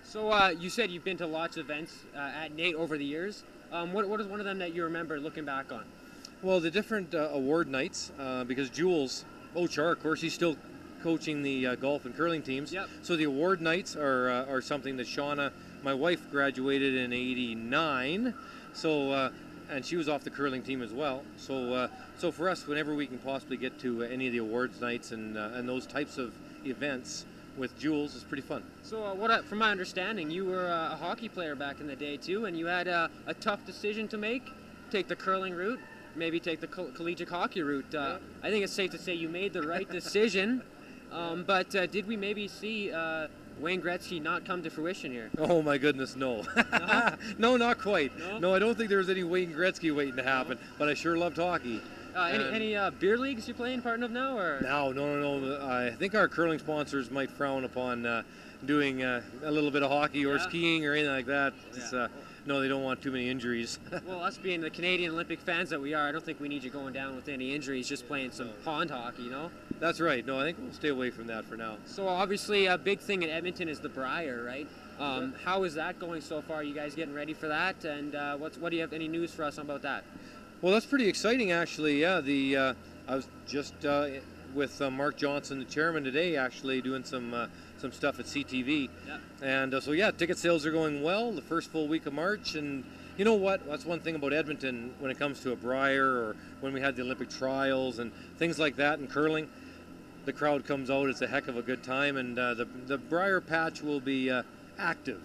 So you said you've been to lots of events at Nate over the years. What is one of them that you remember looking back on? Well, the different award nights, because Jules Ochar, of course, he's still coaching the golf and curling teams. Yep. So the award nights are something that Shauna, my wife, graduated in '89. So and she was off the curling team as well. So so for us, whenever we can possibly get to any of the awards nights and those types of events with Jules, is pretty fun. So from my understanding, you were a hockey player back in the day too, and you had a tough decision to make: take the curling route, maybe take the collegiate hockey route. I think it's safe to say you made the right decision. But did we maybe see Wayne Gretzky not come to fruition here? Oh my goodness, no. No? No, not quite. No? No, I don't think there was any Wayne Gretzky waiting to happen, but I sure loved hockey. Any beer leagues you're playing part of now, or? No. I think our curling sponsors might frown upon doing a little bit of hockey or skiing or anything like that. No, they don't want too many injuries. Well, us being the Canadian Olympic fans that we are, I don't think we need you going down with any injuries, just playing some pond hockey, you know? That's right. No, I think we'll stay away from that for now. So obviously a big thing in Edmonton is the Briar, right? How is that going so far? You guys getting ready for that? And what do you have any news for us about that? Well, that's pretty exciting, actually. Yeah, I was just with Mark Johnson, the chairman, today, actually doing some stuff at CTV. Yep. And so yeah, ticket sales are going well the first full week of March. And you know what? That's one thing about Edmonton when it comes to a Briar, or when we had the Olympic trials and things like that in curling. The crowd comes out. It's a heck of a good time, and the Briar Patch will be active.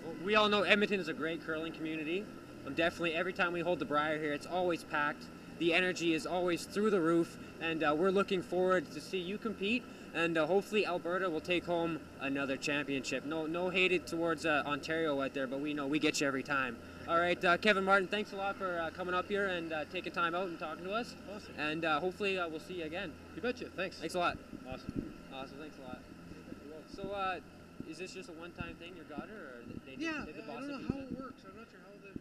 Well, we all know Edmonton is a great curling community. Definitely, every time we hold the Briar here, it's always packed. The energy is always through the roof, and we're looking forward to see you compete. And hopefully, Alberta will take home another championship. No hated towards Ontario out there, but we know we get you every time. All right, Kevin Martin, thanks a lot for coming up here and taking time out and talking to us. Awesome. And hopefully we'll see you again. You betcha. Thanks. Thanks a lot. Awesome. Awesome, thanks a lot. So is this just a one-time thing, your daughter, or they Yeah, did the I boss don't know of how pizza? it works. I'm not sure how the